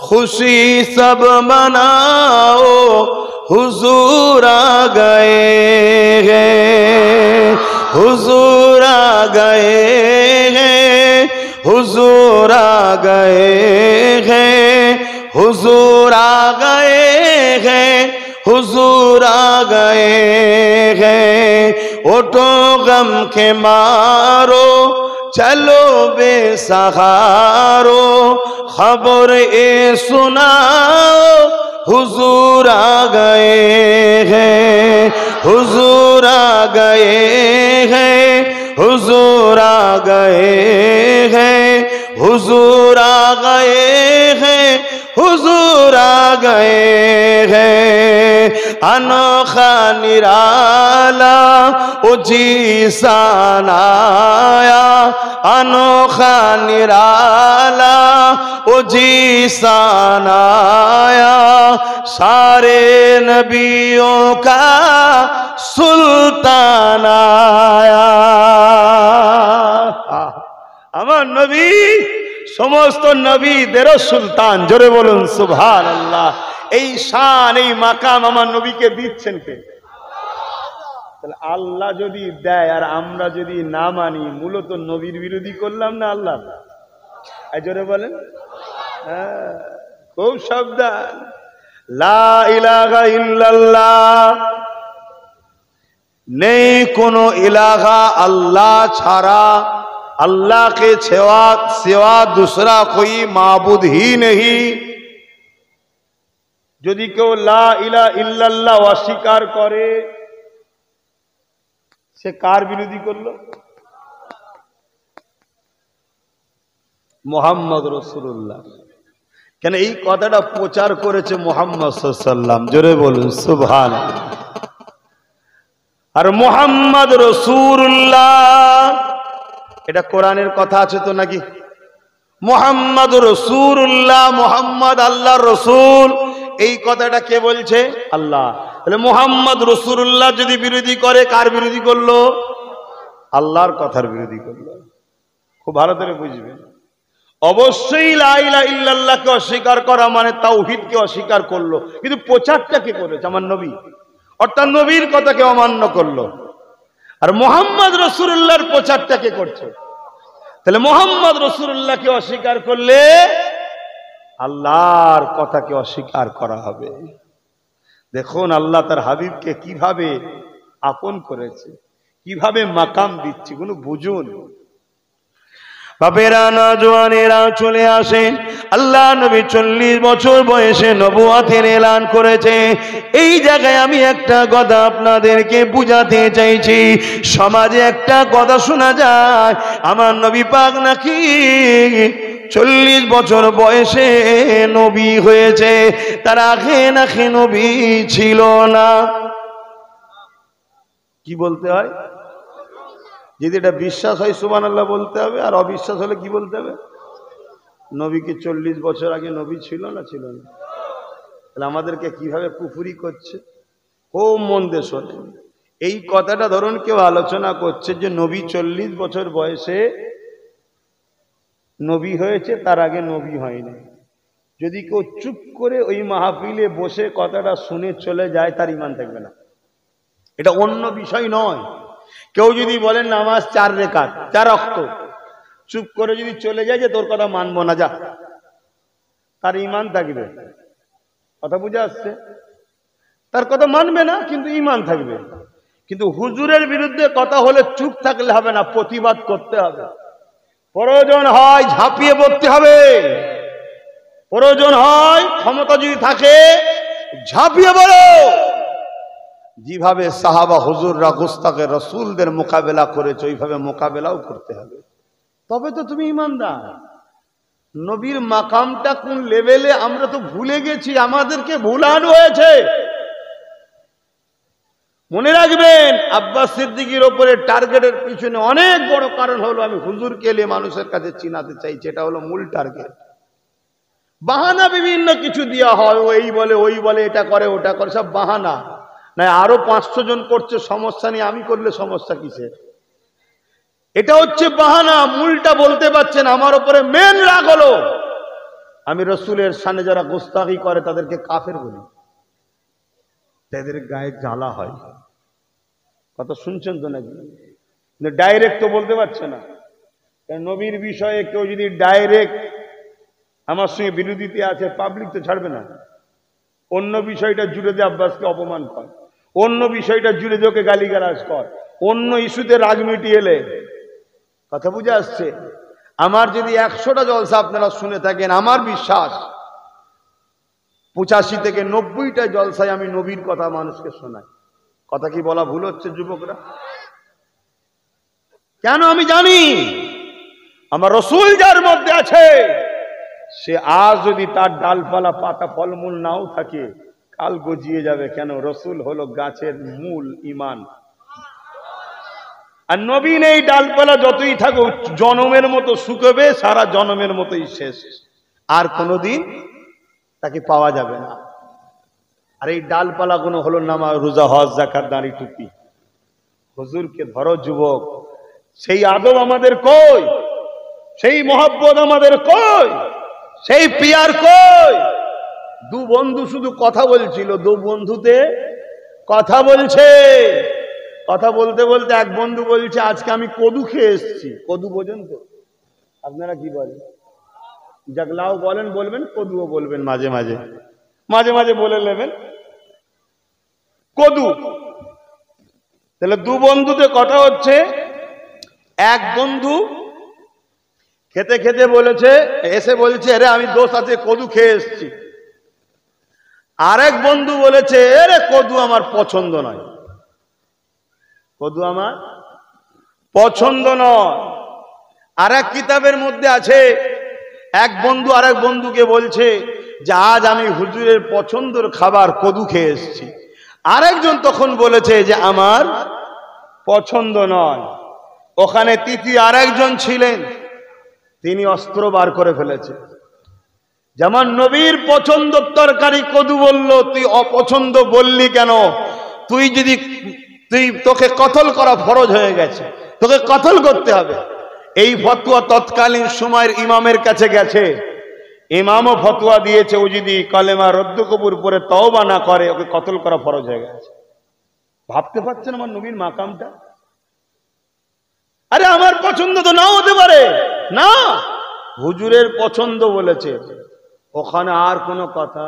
खुशी सब मनाओ, हुजूर आ गए हैं, हुजूर आ गए हैं, हुजूर आ गए हैं, हुजूर आ गए हैं, हुजूर आ गए हैं। उठो गम के मारो, चलो बेसहारो, खबर ए सुनाओ, हुजूर आ गए हैं, हुजूर आ गए हैं, हुजूर आ गए हैं, हुजूर आ गए हैं, हुजूर आ गए हैं। अनोखा निराला उजी सानाया, अनोखा निराला उजी सानाया, सारे नबियों का सुल्तान आया। আমার নবী সমস্ত নবীদেরও সুলতান, জোরে বলুন সুবহানাল্লাহ। এই শান, এই মাকাম আমার নবীকে দিচ্ছেন কে? তাহলে আল্লাহ যদি দেয় আর আমরা যদি না মানি, মূলত নবীর বিরোধী করলাম না আল্লাহ? জোরে বলেন। হ্যাঁ, খুব সাবধান। লা ইলাহা ইল্লাল্লাহ, নেই কোনো ইলাহা আল্লাহ ছাড়া, अल्लाह के सिवा दूसरा कोई माबूद ही नहीं। যদি কেউ লা ইলাহা ইল্লাল্লাহ অস্বীকার করে, সে কার বিরোধী করলো? মুহাম্মদ রাসূলুল্লাহ। কেন এই কথাটা প্রচার করেছে মুহাম্মদ সাল্লাল্লাহু আলাইহি ওয়াসাল্লাম, জোরে বলুন সুবহানাল্লাহ। আর মুহাম্মদ রাসূলুল্লাহ, এটা কোরআনের কথা আছে তো নাকি? মুহাম্মদ রাসূলুল্লাহ, মুহাম্মদ আল্লাহর রাসূল, এই কথাটা কে বলছে? আল্লাহ। তাহলে মুহাম্মদ রাসূলুল্লাহ যদি বিরোধী করে, কার বিরোধী করলো? আল্লাহর কথার বিরোধী করলো। খুব ভালো করে বুঝবেন। অবশ্যই লা ইলাহা ইল্লাল্লাহকে অস্বীকার করা মানে তাওহীদকে অস্বীকার করলো, কিন্তু প্রচারটা কে করেছে? আমার নবী। অর্থাৎ নবীর কথাকে অমান্য করলো। আর মুহাম্মদ রাসূলুল্লাহর প্রচারটা কে করছে? তাহলে মুহাম্মদ রাসূলুল্লাহকে অস্বীকার করলে আল্লাহর কথাকে অস্বীকার করা হবে। দেখুন আল্লাহ তার হাবিবকে কিভাবে আপন করেছে, কিভাবে মাকাম দিচ্ছে, কোনো বুঝুন। বাপেরা, নওজওয়ানেরা চলে আসেন। আল্লাহ নবী 40 বছর বয়সে নবুয়তের এলান করেছে। এই জায়গায় আমি একটা কথা আপনাদেরকে বুঝাতে চাইছি। সমাজে একটা কথা শোনা যায়, আমার নবী পাক নাকি 40 বছর বয়সে নবী হয়েছে, তার আগে নাকি নবী ছিল না। কি বলতে হয়? যদি এটা বিশ্বাস হয় সুবহানাল্লাহ বলতে হবে, আর অবিশ্বাস হলে কি বলতে হবে? নবীকে 40 বছর আগে নবী ছিল না, ছিল না। তাহলে আমাদেরকে কিভাবে কুফরি করছে। ও মন দিয়ে শোনেন, এই কথাটা ধরুন কেউ আলোচনা করছে যে নবী 40 বছর বয়সে নবী হয়েছে, তার আগে নবী হয়নি। যদি কেউ চুপ করে ওই মাহফিলে বসে কথাটা শুনে চলে যায়, তার ঈমান থাকবে না। এটা অন্য বিষয় নয়। কেউ যদি বলেন নামাজ 4 রাকাত 4 ওয়াক্ত, চুপ করে যদি চলে যায় যে তোর কথা মানবো না, যা, তার ঈমান থাকবে। কথা বুঝে আসছে? তার কথা মানবে না, কিন্তু ঈমান থাকবে। কিন্তু হুজুরের বিরুদ্ধে কথা হলে চুপ থাকলে হবে না, প্রতিবাদ করতে হবে। প্রয়োজন হয় ঝাঁপিয়ে পড়তে হবে, প্রয়োজন হয় ক্ষমতা যদি থাকে ঝাঁপিয়ে পড়ো। যেভাবে সাহাবা হুজুররা গুস্তাখে রাসূলদের মোকাবেলা করেছে, ওইভাবে মোকাবেলাও করতে হবে। তবে তো তুমি ঈমানদার। নবীর মাকামটা কোন লেভেলে আমরা তো ভুলে গেছি, আমাদেরকে ভুলানো হয়েছে। মনে রাখবেন, আব্বাস সিদ্দিকীর উপরে টার্গেটের পিছনে অনেক বড় কারণ হলো, আমি হুজুরকে এলে মানুষের কাছে চিনাতে চাইছি, এটা হলো মূল টার্গেট। বাহানা বিভিন্ন কিছু দেওয়া হয়, ওই বলে ওই বলে, এটা করে ওটা করে, সব বাহানা। না আরো 500 জন করছে, সমস্যা নেই, আমি করলে সমস্যা কিসের? এটা হচ্ছে বাহানা, মূলটা বলতে পারছেন। আমার উপরে মেন রাগ হলো আমি রসুলের সামনে যারা গোস্তাখি করে তাদেরকে কাফের বলি, তাদের গায়ে জ্বালা হয়। কথা শুনছেন তো নাকি? ডাইরেক্ট তো বলতে পারছে না। নবীর বিষয়ে কেউ যদি ডাইরেক্ট আমার সঙ্গে বিরোধিতা আছে, পাবলিক তো ছাড়বে না। অন্য বিষয়টা জুড়ে দিয়ে আব্বাসকে অপমান কর, অন্য বিষয়টা জুড়ে দিয়ে ওকে গালিগালাজ কর, অন্য ইস্যুতে রাগ মিটিয়ে এলে। কথা বুঝে আসছে? আমার যদি 100টা জলসা আপনারা শুনে থাকেন, আমার বিশ্বাস 85 থেকে 90টা জলসায় আমি নবীর কথা মানুষকে শোনাই। কথা কি বলা ভুল হচ্ছে যুবকরা? কেন? আমি জানি আমার রসুল যার মধ্যে আছে, সে আজ যদি তার ডালপালা পাতা ফলমূল নাও থাকে, কাল গজিয়ে যাবে। কেন? রসুল হলো গাছের মূল, ঈমান। আর নবী নেই, ডালপালা যতই থাকুক জনমের মতো শুকবে, সারা জনমের মতোই শেষ, আর কোনোদিন তাকে পাওয়া যাবে না। আর এই ডালপালা গুলো হলো নামাজ, রোজা, হজ, যাকাত, দাড়ি, টুপি। হুজুরকে ধরো যুবক, সেই আদব আমাদের কই? সেই মহব্বত আমাদের কই? সেই পিয়ার কই? দু বন্ধু শুধু কথা বলছিল, দু বন্ধুতে কথা বলছে। কথা বলতে বলতে এক বন্ধু বলছে আজকে আমি কদু খেয়ে এসেছি। কদু বোঝেন তো আপনারা? কি বলেন? জাগলাও বলেন, বলবেন, কদুও বলবেন, মাঝে মাঝে মাঝে মাঝে বলে নেবেন কদু। তাহলে দু বন্ধুতে কথা হচ্ছে। এক বন্ধু খেতে খেতে বলেছে, এসে বলছে আরে আমি দোষ আছে কদু খেয়ে এসেছি। আরেক বন্ধু বলেছে আরে কদু আমার পছন্দ নয়, কদু আমার পছন্দ নয়। আর এক কিতাবের মধ্যে আছে এক বন্ধু আরেক বন্ধুকে বলছে যে আজ আমি হুজুরের পছন্দের খাবার কদু খেয়ে এসেছি। আরেকজন তখন বলেছে যে আমার পছন্দ নয়। ওখানে তৃতীয় আরেকজন ছিলেন, তিনি অস্ত্র বার করে ফেলেছে। যেমন নবীর পছন্দের তরকারি কদু বলল, তুই অপছন্দ বললি কেন? তোকে কতল করা ফরজ হয়ে গেছে, তোকে কতল করতে হবে। এই ফতোয়া তৎকালীন সময়ের ইমামের কাছে গেছে। ইমামও ফতোয়া দিয়েছে ও যদি কালেমা রদ্দ কবুল করে তওবা না করে ওকে কতল করা ফরজ হয়ে গেছে। ভাবতে পারছেন আমার নবীর মাকামটা? আরে আমার পছন্দ তো নাও হতে পারে, না, হুজুরের পছন্দ বলেছে, ওখানে আর কোনো কথা।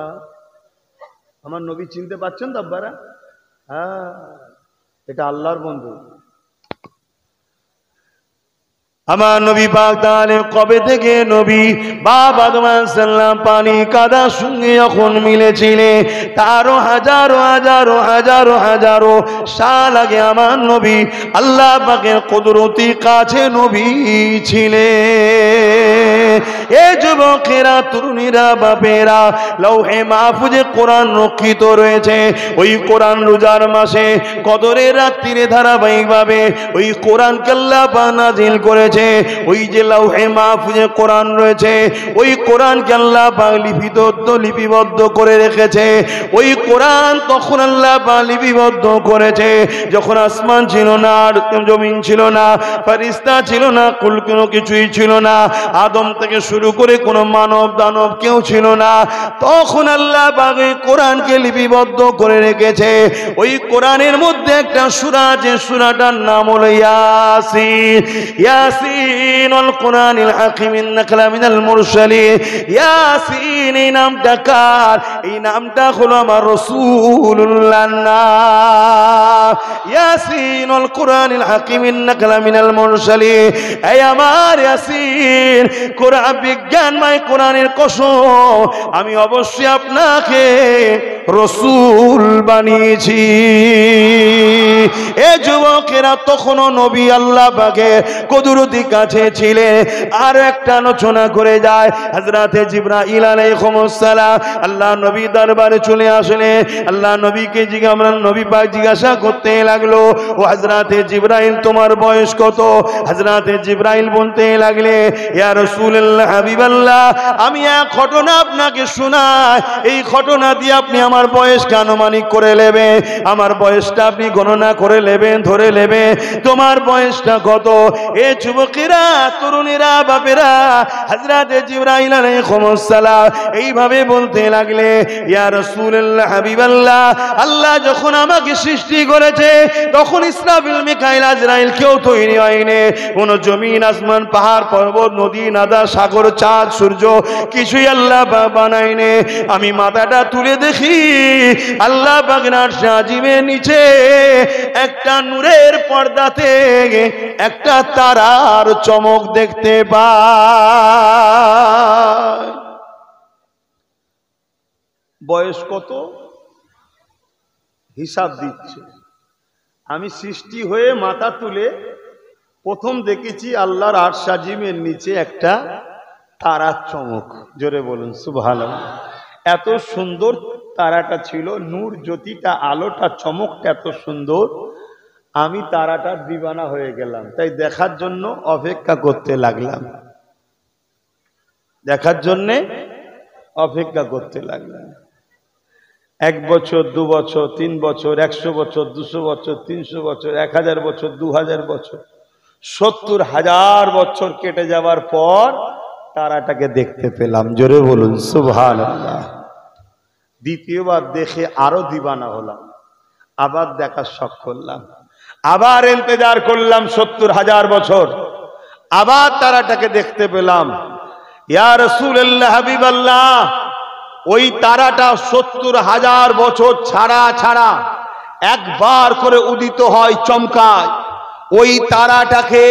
আমার নবী চিনতে পারছেন তো আব্বারা? হ্যাঁ, এটা আল্লাহর বন্ধু। আমার নবী পাক তাহলে কবে থেকে নবী বাবা আদম আলাইহিস সালাম পানি কাদা সঙ্গে যখন মিলেছিলে, তারও হাজারো হাজারো হাজারো হাজারো সাল আগে আমার নবী আল্লাহ পাকের কুদরতি কাছে নবী ছিলেন। এ যুবকেরা, তরুণীরা, বাপেরা, লৌহে মাহফুজে কোরআন রক্ষিত রয়েছে। ওই কোরআন রোজার মাসে কদরের রাত্রিরে ধারাবাহিকভাবে ওই কোরআনকে আল্লাহ পাক নাজিল করেছে। ওই যে লৌহে মাহফুজে কোরআন রয়েছে, ওই কোরআনকে আল্লাহ পাক লিপিবদ্ধ করে রেখেছে। ওই কোরআন তখন আল্লাহ পাক লিপিবদ্ধ করেছে যখন আসমান ছিল না, আর জমিন ছিল না, ফেরেশতা ছিল না, কুল কোনো কিছুই ছিল না, আদম থেকে শুরু করে কোনো মানব দানব কেউ ছিল না। তখন আল্লাহ পাক এই কোরআনকে লিপিবদ্ধ করে রেখেছে। ওই কোরআনের মধ্যে একটা সূরা আছে, সূরাটার নাম হলো ইয়াসিন। ইয়াসিনুল কোরআনিল হাকিম ইন্নাকা লামিনাল মুরসালিন। ইয়াসিন এই নামটা কার? এই নামটা হলো আমার রাসূলুল্লাহর নাম। ইয়াসিনুল কোরআনিল হাকিম ইন্নাকা লামিনাল মুরসালিন। এই আমার ইয়াসিন, কোরআন বিজ্ঞানময় কোরআনের কসম, আমি অবশ্যই আপনাকে রাসূল বানিয়েছি। এ যুবকেরা, তখনও নবী আল্লাহ পাকের কুদরতি কাছে ছিলেন। আর একটা আলোচনা করে যায়, হযরতে জিবরাইল আলাইহিস সালাম আল্লাহ নবী দরবারে চলে আসলেন। আল্লাহ নবীকে নবী পাক জিজ্ঞাসা করতে লাগলো, ও হযরতে জিবরাইল তোমার বয়স কত? হযরতে জিবরাইল বলতে লাগলে, ইয়া রাসূলুল্লাহ, হাবিবাল্লাহ, আমি এক ঘটনা আপনাকে শোনাই, এই ঘটনা দিয়ে আপনি আমার বয়সকে আনুমানিক করে নেবেন, আমার বয়সটা আপনি গণনা করে নেবেন, ধরে নেবেন তোমার বয়সটা কত। এ যুবকেরা, তরুণীরা, বাপেরা, হযরতে জিবরাইল আলাইহিস সালাম এইভাবে বলতে লাগলে, ইয়া রাসূলুল্লাহ, হাবিবাল্লাহ, আল্লাহ যখন আমাকে সৃষ্টি করেছে তখন ইসরাফিল, মিকাইল, আজরাইল কেউ তৈরি হয়নি। কোন জমিন, আসমান, পাহাড়, পর্বত, নদী, নাদা, সাগর, চাঁদ, সূর্য কিছুই আল্লাহ বানায়নি। আমি মাথাটা তুলে দেখি, আল্লাহ পাকের আরশে আজিমের নিচে একটা নূরের পর্দাতে একটা তারার চমক দেখতে পাই। বয়স কত? হিসাব দিচ্ছে। আমি সৃষ্টি হয়ে মাথা তুলে প্রথম দেখেছি আল্লাহর আরশ আজিমের নিচে একটা তারার চমক। জোরে বলুন সুবহানাল্লাহ। এত সুন্দর তারাটা ছিল, নূর, জ্যোতিটা, আলোটা, চমকটা এত সুন্দর, আমি তারাটার দিবানা হয়ে গেলাম। তাই দেখার জন্য অপেক্ষা করতে লাগলাম, দেখার জন্যে অপেক্ষা করতে লাগলাম। 1 বছর, 2 বছর, 3 বছর, 100 বছর, 200 বছর, 300 বছর, 1000 বছর, 2000 বছর, 70,000 বছর কেটে যাওয়ার পর তারাটাকে দেখতে পেলাম। জোরে বলুন সুবহানাল্লাহ। দ্বিতীয়বার দেখে আরো দিবানা হলাম, আবার দেখার শখ করলাম, আবার ইন্তজার করলাম 70,000 বছর, আবার তারাটাকে দেখতে পেলাম। ইয়া রাসূলুল্লাহ, হাবিবাল্লাহ, ওই তারাটা 70,000 বছর ছাড়া ছাড়া একবার করে উদিত হয়, চমকায়। ওই তারাটাকে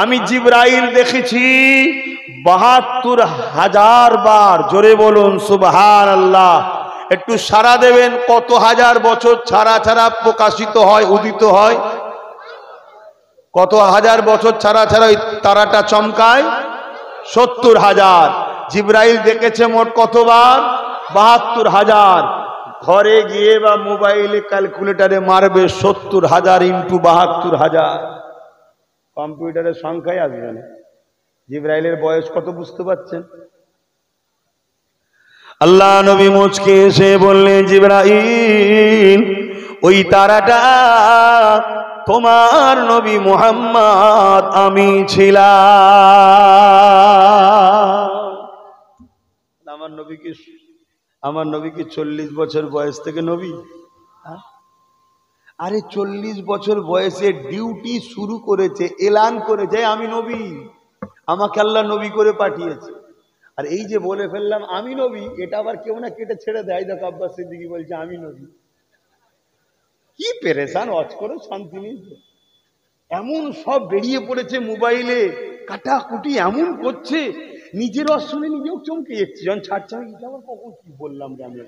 আমি জিবরাইল দেখেছি 72,000 বার। জোরে বলুন সুবহানাল্লাহ। একটু সাড়া দেবেন, কত হাজার বছর ছাড়া ছাড়া প্রকাশিত হয়, উদিত হয়? কত হাজার বছর ছাড়া ছাড়া ওই তারাটা চমকায়? 70,000। জিবরাইল দেখেছে মোট কতবার? 72,000। ঘরে গিয়ে বা মোবাইলে ক্যালকুলেটরে মারবে 70,000 ইন্টু 72,000, কম্পিউটারের সংখ্যায় আসবে না। জিবরাইলের বয়স কত বুঝতে পারছেন? আল্লাহ নবী মুচকে এসে বললেন, জিবরাইল, ওই তারাটা তোমার নবী মুহাম্মদ আমি ছিলাম। আমার নবী কি 40 বছর বয়স থেকে নবী? আরে 40 বছর বয়সে ডিউটি শুরু করেছে, এলান করেছে আমি নবী, আমাকে আল্লাহ নবী করে পাঠিয়েছে। আর এই যে বলে ফেললাম আমি নবী, এটা আবার কেউ না কেটে ছেড়ে দেয়। দেখো আব্বাস সিদ্দিকী বলছে আমি নবী। কি পেরেশান, অজ করে শান্তি নেই। এমন সব বেরিয়ে পড়েছে মোবাইলে, কাটাকুটি এমন করছে, নিজের অশুনে নিজেও চমকে যাচ্ছে। যখন ছাড়ছে আমি আবার কখন কি বললাম আমি।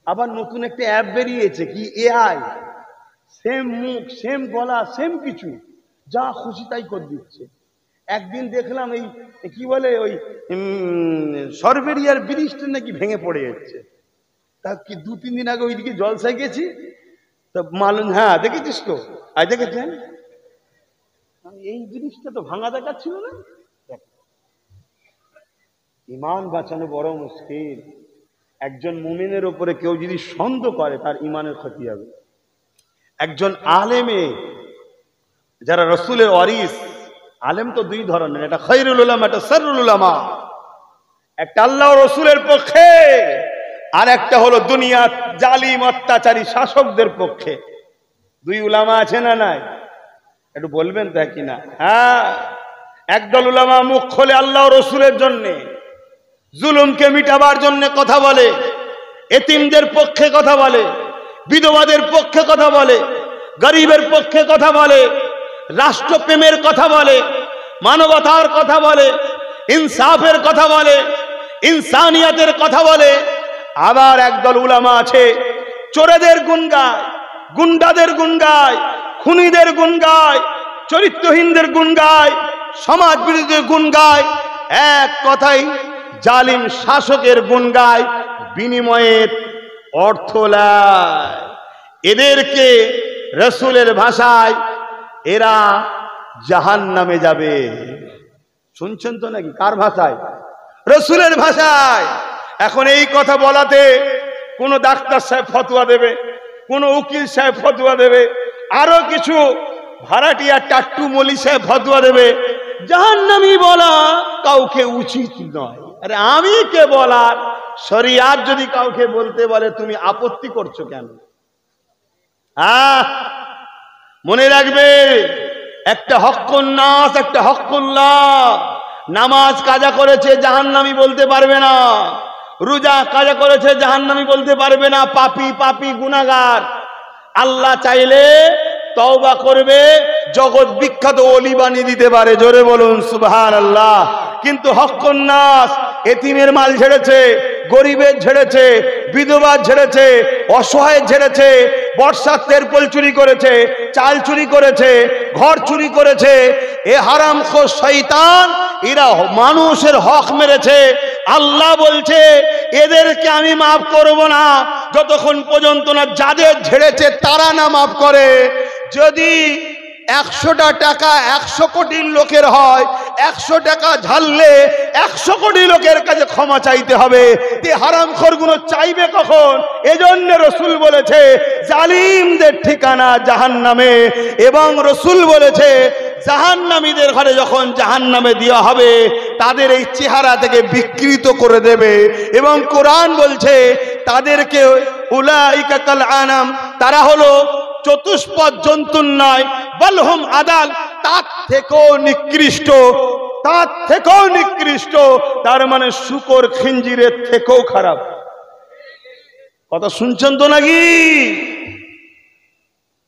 আবার নতুন একটা অ্যাপ বেরিয়েছে, কি এআই, সেম মুখ সেম গলা সেম কিছু, যা খুশি তাই করে দিচ্ছে। একদিন দেখলাম এই কি বলে ওই সরবেরিয়ার ব্রিজটা নাকি ভেঙে পড়ে যাচ্ছে। তা কি 2-3 দিন আগে ওইদিকে জলসায় গেছি, তো মালুম, হ্যাঁ দেখেছিস তো? আজ দেখেছেন এই ব্রিজটা তো ভাঙা দেখাচ্ছিল না। ইমান বাঁচানো বড় মুশকিল। একজন মুমিনের উপরে কেউ যদি সন্দেহ করে তার ইমানের ক্ষতি হবে। একজন আলেমে, যারা রসুলের ওয়ারিস, আলেম তো দুই ধরনের, একটা খায়রুল উলামা, একটা শাররুল উলামা। একটা আল্লাহ রসুলের পক্ষে, আর একটা হলো দুনিয়ার জালিম অত্যাচারী শাসকদের পক্ষে। দুই উলামা আছে না নাই? একটু বলবেন তা কিনা? হ্যাঁ, একদল উলামা মুখ খোলে আল্লাহ রসুলের জন্যে, জুলুমকে মিটাবার জন্য কথা বলে, এতিমদের পক্ষে কথা বলে, বিধবাদের পক্ষে কথা বলে, গরিবের পক্ষে কথা বলে, রাষ্ট্রপ্রেমের কথা বলে, মানবতার কথা বলে, ইনসাফের কথা বলে, ইনসানিয়াতের কথা বলে। আবার একদল উলামা আছে চোরেদের গুণ গায়, গুন্ডাদের গুণ গায়, খুনিদের গুণ গায়, চরিত্রহীনদের গুণ গায়, সমাজ বিরোধীদের গুণ গায়, এক কথাই জালিম শাসকের গুণ গায়, বিনিময়ে অর্থ লায়। এদেরকে রসুলের ভাষায় এরা জাহান্নামে যাবে। শুনছেন তো নাকি? কার ভাষায়? রসুলের ভাষায়। এখন এই কথা বলাতে কোন ডাক্তার সাহেব ফতোয়া দেবে, কোন উকিল সাহেব ফতোয়া দেবে, আরো কিছু ভাড়াটিয়া টাট্টু মলি সাহেব ফতোয়া দেবে। জাহান্নামী বলা কাউকে উচিত নয়। আরে আমি কে বলার? শরিয়াত যদি কাউকে বলতে বলে তুমি আপত্তি করছো কেন? মনে রাখবে, একটা হক্কুন নাস, একটা হক্কুল্লাহ। নামাজ কাজা করেছে জাহান্নামী বলতে পারবে না, রোজা কাজা করেছে জাহান্নামী বলতে পারবে না। পাপী পাপী গুনাহগার আল্লাহ চাইলে তওবা করবে, জগৎ বিখ্যাত ওলি বানিয়ে দিতে পারে। জোরে বলুন সুবহানাল্লাহ। কিন্তু হক্কুন নাস এতিমের মাল ঝেড়েছে, গরিবের ঝেড়েছে, বিধবার ঝেড়েছে, অসহায় ঝেড়েছে, বর্ষার তেরপল চুরি করেছে, চাল চুরি করেছে, ঘর চুরি করেছে। এ হারামখোর শয়তান, এরা মানুষের হক মেরেছে। আল্লাহ বলছে এদেরকে আমি মাফ করব না যতক্ষণ পর্যন্ত না যাদের ঝেড়েছে তারা না মাফ করে। যদি 100টা টাকা 100 কোটি লোকের হয়, 100 টাকা ঝাললে 100 কোটি লোকের কাছে ক্ষমা চাইতে হবে। এই হারামখোরগুলো চাইবে কখন? এজন্য রসুল বলেছে জালিমদের ঠিকানা জাহান্নামে, এবং রসুল বলেছে জাহান্নামীদের ঘরে যখন জাহান্নামে দেওয়া হবে তাদের এই চেহারা থেকে বিকৃত করে দেবে এবং কোরআন বলছে তাদেরকে উলাইকা কাল আনাম, তারা হলো চতুষ্পদ জন্তুর নয়, বলহুম আদাল, তার থেকেও নিকৃষ্ট, তার থেকেও নিকৃষ্ট, তার মানে শূকর খিঞ্জিরের থেকেও খারাপ। কথা শুনছেন তো নাকি?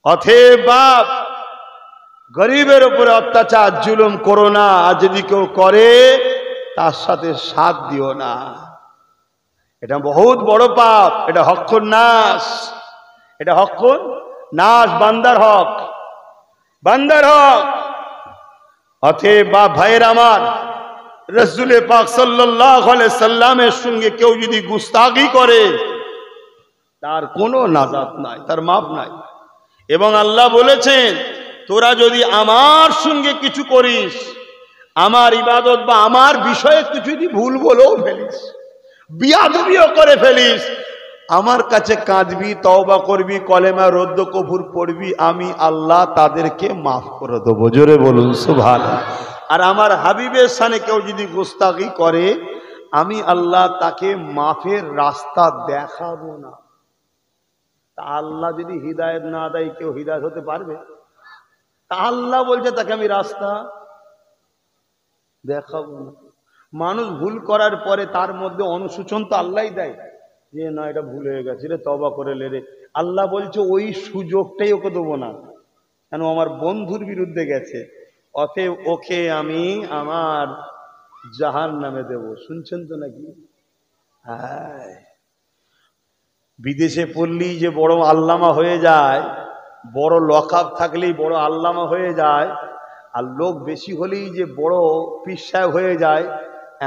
অতএব বাপ, গরিবের উপরে অত্যাচার জুলুম করো না, আর যদি কেউ করে তার সাথে সাথ দিও না, এটা বহুত বড় পাপ, এটা হক্কুন নাস, এটা হক্কুন নাস, বান্দার হক, বান্দার হক। অতএব বাপ ভাইয়ের আমার, রাসূল পাক সাল্লাল্লাহু আলাইহি সাল্লামের সঙ্গে কেউ যদি গুস্তাখি করে তার কোনো নাজাত নাই, তার মাপ নাই। এবং আল্লাহ বলেছেন তোরা যদি আমার সঙ্গে কিছু করিস, আমার ইবাদত বা আমার বিষয়ে তুই যদি ভুল বলেও ফেলিস, বিয়াদবিও করে ফেলিস, আমার কাছে কাঁদবি, তওবা করবি, কলেমা রদ্দ কফুর পড়বি, আমি আল্লাহ তাদেরকে মাফ করে দেবো। জোরে বলুন সুবহানাল্লাহ। আর আমার হাবিবের সানে কেউ যদি গুস্তাখি করে, আমি আল্লাহ তাকে মাফের রাস্তা দেখাবো না। তা আল্লাহ যদি হিদায়েত না দেয়, কেউ হিদায়েত হতে পারবে? তা আল্লাহ বলছে তাকে আমি রাস্তা দেখাবো না। মানুষ ভুল করার পরে তার মধ্যে অনুশোচন তো আল্লাহই দেয়, যে না এটা ভুল হয়ে গেছে রে, তওবা করে লে রে। আল্লাহ বলছে ওই সুযোগটাই ওকে দেবো না, কেন আমার বন্ধুর বিরুদ্ধে গেছে, অতএব ওকে আমি আমার জাহান্নামে দেব। শুনছেন তো নাকি? হ্যাঁ, বিদেশে পড়লেই যে বড় আল্লামা হয়ে যায়, বড় লকআপ থাকলেই বড় আল্লামা হয়ে যায়, আর লোক বেশি হলেই যে বড় পীর সাহেব হয়ে যায়,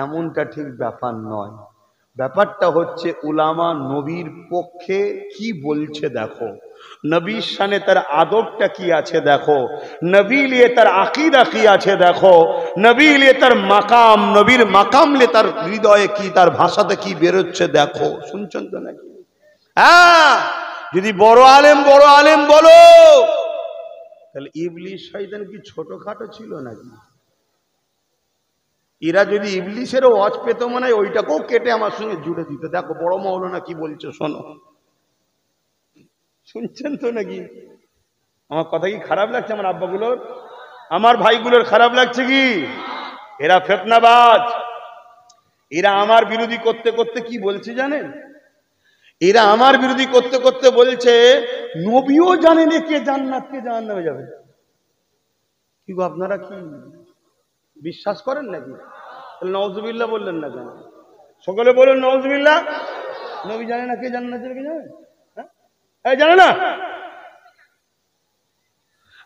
এমনটা ঠিক ব্যাপার নয়। ব্যাপারটা হচ্ছে উলামা নবীর পক্ষে কি বলছে দেখো, নবীর শানে তার আদবটা কি আছে দেখো, নবী লিয়ে তার আকীদা কি আছে দেখো, নবী লিয়ে তার মাকাম, নবীর মাকাম লিয়ে তার হৃদয়ে কি, তার ভাষাতে কি বেরোচ্ছে দেখো। শুনছেন তো নাকি? হ্যাঁ, যদি বড় আলেম বলো, তাহলে ইবলিস শয়তান কি ছোটখাটো ছিল নাকি? এরা যদি ইবলিসেরও ওয়াজ পেত, মনে হয় ওইটাকেও কেটে আমার সঙ্গে জুড়ে দিত। দেখো বড় মাওলানা কি বলছে শোনো। শুনছেন তো নাকি? আমার কথা কি খারাপ লাগছে? আমার আব্বাগুলোর, আমার ভাইগুলোর খারাপ লাগছে কি? এরা ফিতনাবাজ, এরা আমার বিরোধী করতে করতে কি বলছে জানেন? এরা আমার বিরোধী করতে করতে বলছে নবীও জানেন কে জান্নাত কে জাহান্নামে যাবে। কি গো, আপনারা কি বিশ্বাস করেন নাকি? নাউজুবিল্লাহ বললেন না কেন? সকলে বলুন নাউজুবিল্লাহ। নবী জানে না কে জান্নাত যাবে, কে জানে? হ্যাঁ, জানে না?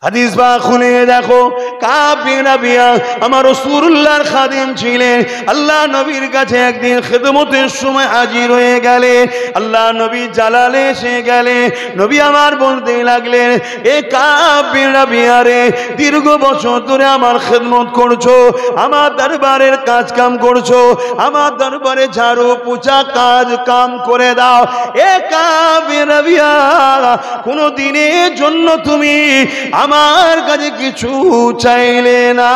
হাদিস বা খুলে দেখো, কাব বিন রাবিয়া আমার রাসূলুল্লাহর খাদিম ছিলেন। আল্লাহ নবীর কাছে একদিন খিদমতের সময় হাজির হয়ে গেলে, আল্লাহ নবী জালালে এসে গেলে, নবী আমার বলতে লাগলেন, এ কাব বিন রাবিয়া রে, দীর্ঘ বছর ধরে আমার খিদমত করছো, আমার দরবারের কাজ কাম করছো, আমার দরবারে ঝাড়ু পোছা কাজ কাম করে দাও। এ কাব বিন রাবিয়া, কোন দিনের জন্য তুমি আমার কাছে কিছু চাইলে না।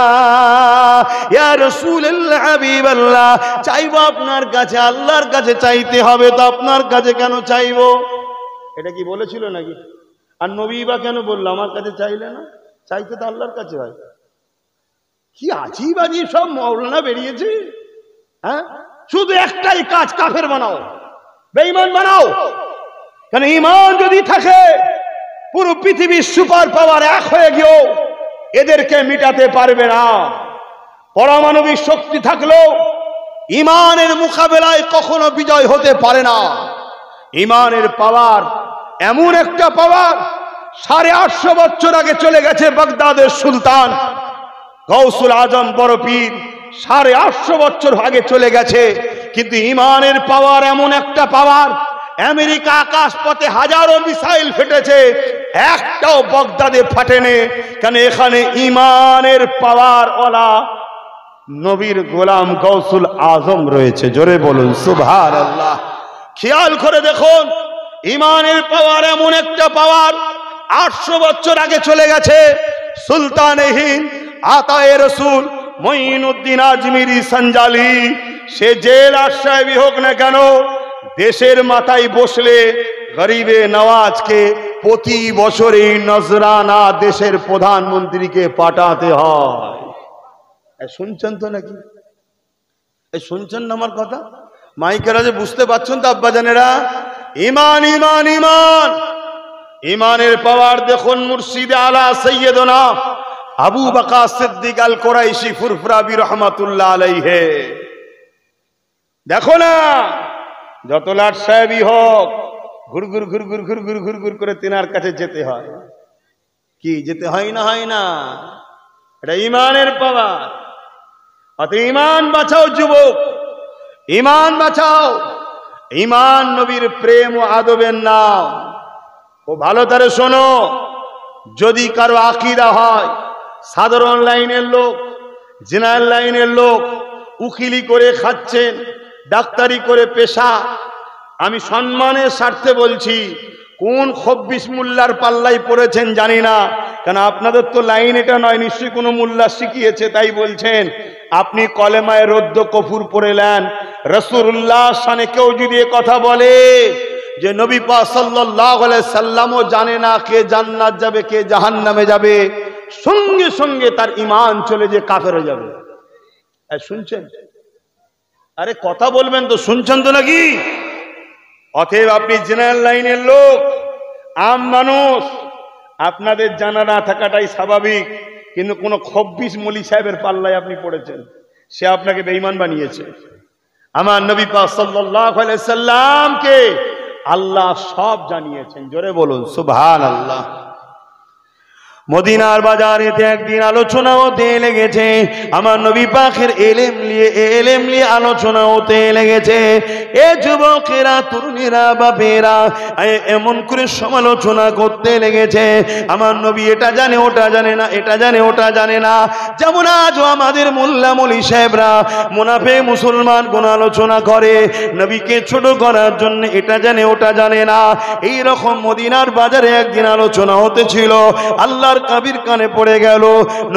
ইয়া রাসূলুল্লাহ, হাবিবাল্লাহ, চাইবো আপনার কাছে, আল্লাহর কাছে চাইতে হবে, তো আপনার কাছে কেন চাইবো? এটা কি বলেছিল নাকি? আর নবী বা কেন বললো আমার কাছে চাইলে না? চাইতে তো আল্লাহর কাছে হয়। কি আজীব আজীব সব মাওলানা বেরিয়েছে। হ্যাঁ, শুধু একটাই কাজ, কাফের বানাও, বেঈমান বানাও। কারণ ঈমান যদি থাকে, পুরো পৃথিবীর সুপার পাওয়ার এক হয়ে গিয়েও এদেরকে মিটাতে পারবে না। পারমাণবিক শক্তি থাকলেও ঈমানের মোকাবেলায় কখনো বিজয় হতে পারে না। ঈমানের পাওয়ার এমন একটা পাওয়ার, 850 বছর আগে চলে গেছে বাগদাদের সুলতান গৌসুল আজম বড় পীর, 850 বছর আগে চলে গেছে, কিন্তু ঈমানের পাওয়ার এমন একটা পাওয়ার, আমেরিকা আকাশপথে হাজারো মিসাইল ফেটেছে, একটাও বাগদাদে ফাটেনি। কেন? এখানে ঈমানের পাওয়ার ওয়ালা নবীর গোলাম গৌসুল আজম রয়েছে। জোরে বলুন সুবহানাল্লাহ। খেয়াল করে দেখুন, ঈমানের পাওয়ার এমন একটা পাওয়ার, 800 বছর আগে চলে গেছে সুলতান হিন্দ আতায়ে রসুল মঈনুদ্দিন আজমিরি সঞ্জালি, সে জেল আশ্রয় হোক না কেন, দেশের মাথায় বসলে গরিবে নওয়াজকে প্রতি বছর এই নজরানা দেশের প্রধানমন্ত্রীকে পাঠাতে হয়। শুনছেন তো নাকি? শুনছেন না আমার কথা? মাইকেরা যে বুঝতে পারছেন তো আব্বাজানেরা? ইমান ইমান ইমান, ইমানের পাওয়ার দেখুন। মুর্শিদে আলা সৈয়দনা আবু বকর সিদ্দিক আল কুরাইশি ফুরফুরাবি রহমাতুল্লাহ আলাইহি, দেখো না যত লাট সাহেবই হোক ঘুর ঘুর ঘুর ঘুর ঘুর ঘুর ঘুর ঘুর করে তিনার কাছে যেতে হয়। কি যেতে হয় না? হয় না? এটা ইমানের পাওয়ার। অত ইমান বাঁচাও যুবক, ইমান বাঁচাও। ইমান নবীর প্রেম ও আদবের নাম। ও ভালো করে শোনো, যদি কারো আকীদা হয় সাধারণ লাইনের লোক, জিনার লাইনের লোক, উকিলি করে খাচ্ছেন, ডাক্তারি করে পেশা, আমি সম্মানের স্বার্থে বলছি, কোন খব্বিশ মোল্লার পাল্লাই পড়েছেন জানি না, কারণ আপনাদের তো লাইন এটা নয়, নিশ্চয়ই কোনো মোল্লা শিখিয়েছে তাই বলছেন। আপনি কলেমায় রদ্দ কফুর পড়েলেন। রাসূলুল্লাহ শানে কেউ যদি এ কথা বলে যে নবী পাক সাল্লাল্লাহু আলাইহি সাল্লামও জানে না কে জান্নাত যাবে কে জাহান্নামে যাবে, সঙ্গে সঙ্গে তার ঈমান চলে যে কাফের হয়ে যাবে। শুনছেন? আরে কথা বলবেন তো, শুনছেন তো নাকি? অতএব আপনি জেনারেল লাইনের লোক, আম মানুষ, আপনাদের জানা না থাকাটাই স্বাভাবিক, কিন্তু কোন খব্বিশ মলি সাহেবের পাল্লায় আপনি পড়েছেন, সে আপনাকে বেঈমান বানিয়েছে। আমার নবী পাক সাল্লাল্লাহু আলাইহি সাল্লামকে আল্লাহ সব জানিয়েছেন। জোরে বলুন সুবহানাল্লাহ। মদিনার বাজারেতে একদিন আলোচনা হতে লেগেছে, আমার নবী পাকের এলেম নিয়ে আলোচনা হতে লেগেছে। এ যুবকেরা, তরুণীরা, বাপেরা এমন করে সমালোচনা করতে লেগেছে, আমার নবী এটা জানে ওটা জানে না, এটা জানে ওটা জানে না। যেমন আজও আমাদের মোল্লা মলি সাহেবরা মুনাফিক মুসলমান কোন আলোচনা করে নবীকে ছোট করার জন্য, এটা জানে ওটা জানে না। এই রকম মদিনার বাজারে একদিন আলোচনা হতেছিল, আল্লাহর কবির কানে পড়ে গেল।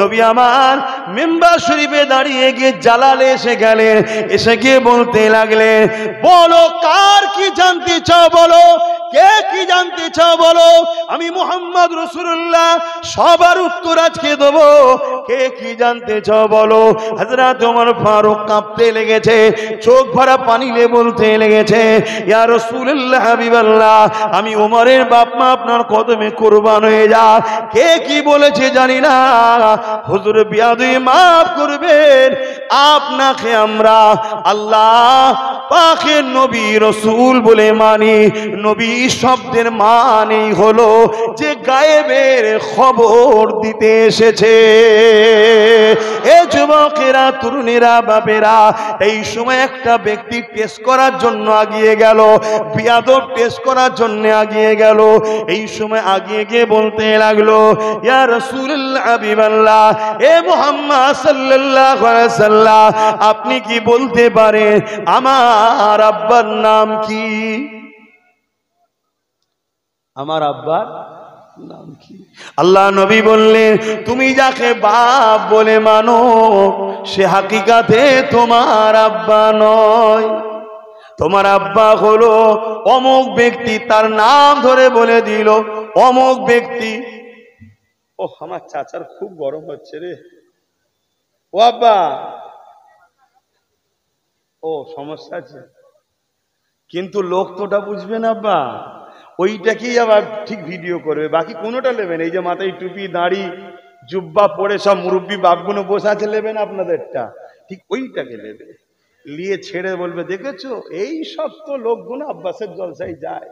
নবী আমার মিম্বার শরীফে দাঁড়িয়ে গিয়ে জালালে এসে গেলেন, এসে গিয়ে বলতে লাগলেন, বলো কার কি জানতে চাও বলো, কে কি জানতে চাও বলো, আমি মুহাম্মদ রাসূলুল্লাহ সবার উত্তর আজকে দেব। কে কি জানতে চাও বলো। হযরত ওমর ফারুক কাঁপতে লেগেছে, চোখ ভরা পানি নিয়ে বলতে লেগেছে, ইয়া রাসূলুল্লাহ হাবিবাল্লাহ, আমি ওমরের বাপ মা আপনার কদমে কুরবান হয়ে যা। কে কি বলেছে জানি না, হুজুর বিয়াদবি মাফ করবেন, আপনাকে আমরা আল্লাহ পাকের নবী রাসূল বলে মানি। নবী শব্দের মানেই হলো যে গায়েবের খবর দিতে এসেছে। এ যুবকেরা, তরুণীরা, বাপেরা, এই সময় একটা ব্যক্তি টেস্ট করার জন্য আগিয়ে গেল, বিয়াদব টেস্ট করার জন্য আগিয়ে গেল। এই সময় আগিয়ে গিয়ে বলতে লাগলো, ইয়া রাসূলুল্লাহ হাবিবাল্লাহ, এ মুহাম্মদ সাল্লাল্লাহু আলাইহি ওয়াসাল্লাম, আপনি কি বলতে পারেন আমার আব্বার নাম কি? আমার আব্বার নাম কি? আল্লাহ নবী বললেন, তুমি যাকে বাপ বলে মানো সে হাকিকাতে তোমার আব্বা নয়। তোমার আব্বা হলো অমুক ব্যক্তি, তার নাম ধরে বলে দিল অমুক ব্যক্তি। ও আমার চাচার খুব গরম হচ্ছে রে। ও আব্বা, ও সমস্যা আছে, কিন্তু লোক তোটা বুঝবে না আব্বা, ওইটাকেই আবার ঠিক ভিডিও করবে, বাকি কোনোটা নেবেন। এই যে মাথায় টুপি দাড়ি জুব্বা পরে সব মুরব্বী বাপগুলো বসে আছে, নেবেন আপনাদেরটা, ঠিক ওইটাকে নেবে, নিয়ে ছেড়ে বলবে, দেখেছো এই সব তো লোকগুলো আব্বাসের জলসায় যায়,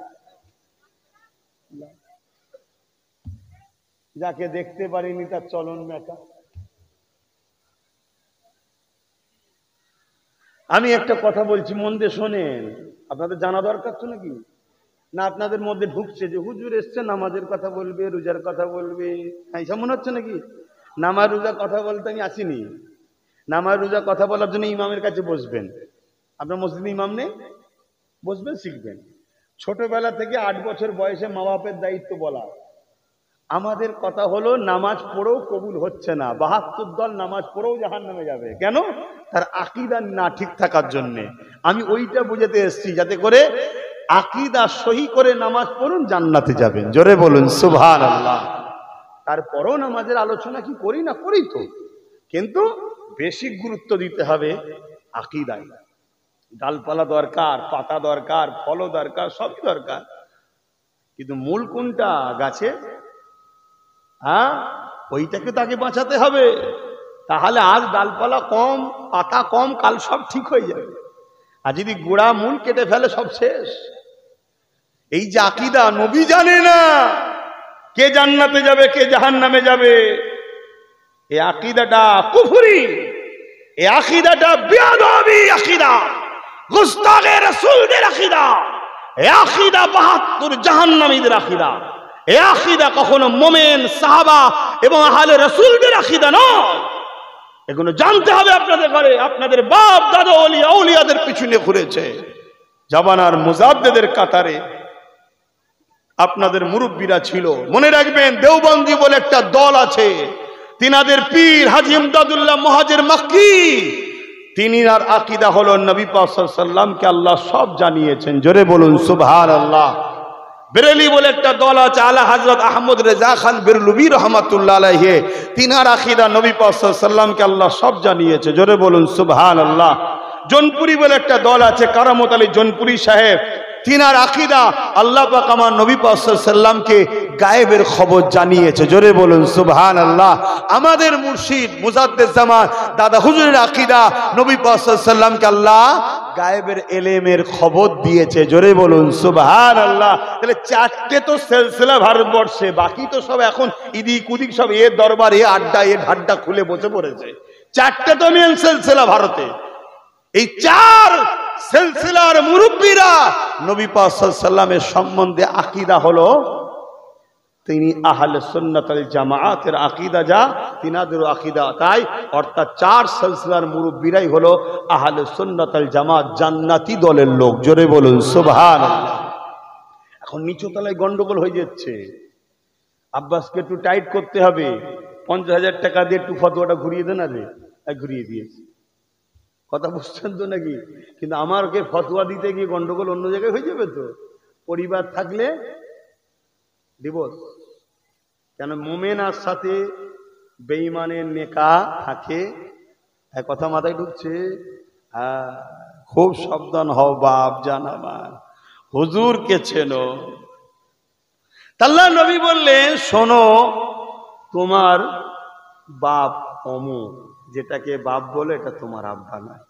যাকে দেখতে পারিনি তার চলন মেকা। আমি একটা কথা বলছি, মন দিয়ে শোনেন, আপনাদের জানা দরকার তো নাকি না? আপনাদের মধ্যে ঢুকছে যে হুজুর এসছে নামাজের কথা বলবে, রোজার কথা বলবে, এইসব মনে হচ্ছে নাকি? নামাজ রোজার কথা বলতে আমি আসিনি, নামাজ রোজার কথা বলার জন্য ইমামের কাছে বসবেন। আপনার মসজিদে ইমাম নেই, বসবেন, শিখবেন। ছোটবেলা থেকে 8 বছর বয়সে মা বাপের দায়িত্ব বলা, আমাদের কথা হলো নামাজ পড়েও কবুল হচ্ছে না, 72 দল নামাজ পড়েও জাহান্নামে যাবে। কেন? তার আকীদা না ঠিক থাকার জন্য। আমি ওইটা বুঝাতে এসেছি, যাতে করে আকীদা সহি করে নামাজ পড়ুন, জান্নাতে যাবেন। জোরে বলুন সুবহানাল্লাহ। তারপরও নামাজের আলোচনা কি করি না করি তো, কিন্তু বেশি গুরুত্ব দিতে হবে আকীদায়। ডালপালা দরকার, পাতা দরকার, ফলও দরকার, সবই দরকার, কিন্তু মূল কোনটা গাছে? হ্যাঁ, ওইটাকে তাকে বাঁচাতে হবে। তাহলে আজ ডালপালা কম, পাতা কম, কাল সব ঠিক হয়ে যাবে। আর যদি গোড়া মূল কেটে ফেলে, সব শেষ। এই যে আকীদা, নবী জানে না কে জান্নাতে যাবে কে জাহান্নামে যাবে। এই আকীদাটা কুফরি, এই আকীদাটা বেয়াদবি আকীদা, গুস্তাখে রাসূলদের আকীদা, এই আকীদা 72 জাহান্নামীদের আকীদা। এই আকীদা কখনো মুমিন, সাহাবা এবং আহলে রাসূলদের আকীদা নয়। এগুলো জানতে হবে আপনাদের ঘরে। আপনাদের বাপ দাদা ওলিয়া আউলিয়াদের পিছনে ঘুরেছে, জামানার মুজাদ্দিদের কাতারে আপনাদের মুরব্বীরা ছিল। মনে রাখবেন, দেওবন্দি বলে একটা দল আছে, তিনাদের পীর হাজী ইমদাদুল্লাহ মুহাজির মক্কি, তিনার আকীদা হলো নবী পাক সাল্লাল্লাহু আলাইহি ওয়াসাল্লামকে আল্লাহ সব জানিয়েছেন। জোরে বলুন সুবহানাল্লাহ। বেরেলি বলে একটা দল আছে, আলা হযরত আহমদ রেজা খান বেরলুবি রহমাতুল্লাহ আলাইহি, তিনার আকীদা নবী পাক সাল্লাল্লাহু আলাইহি ওয়াসাল্লামকে আল্লাহ সব জানিয়েছে। জোরে বলুন সুবহানাল্লাহ। জোনপুরি বলে একটা দল আছে, কারামত আলী জোনপুরি সাহেব, তিনার আকীদা আল্লাহ পাক আমার নবী পাক সাল্লাল্লাহু আলাইহি ওয়াসাল্লামকে গায়েবের খবর জানিয়েছে। জোরে বলুন সুবহানাল্লাহ। আমাদের মুর্শিদ মুজাদ্দিদ জামান দাদা হুজুরের আকীদা নবী পাক সাল্লাল্লাহু আলাইহি ওয়াসাল্লামকে আল্লাহ গায়েবের এলেমের খবর দিয়েছে। জোরে বলুন সুবহানাল্লাহ। তাহলে চারটে তো সিলসিলা ভারতবর্ষে, বাকি তো সব এখন ইদিক উদিক সব এর দরবার, এ আড্ডা, এ ঢাড্ডা খুলে বসে পড়েছে। চারটে তো মেন সিলসিলা ভারতে। এই চার সিলসিলার মুরব্বীরা নবী পাক সাল্লাল্লাহু আলাইহি ওয়াসাল্লামের সম্বন্ধে আকীদা হলো তিনি আহলে সুন্নাত ওয়াল জামাআতের আকীদা, যা তিনাদেরও আকীদা তাই। অর্থাৎ চার সিলসিলার মুরব্বীরাই হলো আহলে সুন্নাত ওয়াল জামাত, জান্নাতি দলের লোক। জোরে বলুন সুবহানাল্লাহ। এখন নিচু তলায় গন্ডগোল হয়ে যাচ্ছে, আব্বাসকে একটু টাইট করতে হবে, 50,000 টাকা দিয়ে একটু ফতোয়াটা ঘুরিয়ে দেন। আরে ঘুরিয়ে দিয়েছি, কথা বুঝছেন তো নাকি? কিন্তু আমাকে ফতোয়া দিতে গিয়ে গন্ডগোল অন্য জায়গায় হয়ে যাবে তো। পরিবার থাকলে ডিভোর্স, কেন মুমিনার সাথে বেঈমানের নেকা থাকে। এক কথা মাথায় ঢুকছে? খুব সাবধান হও বাপ জান আমার, হুজুরকে চেনো। আল্লাহ নবী বললেন, শোনো, তোমার বাপ অমুক, যেটাকে বাপ বলে এটা তোমার আব্বা নয়।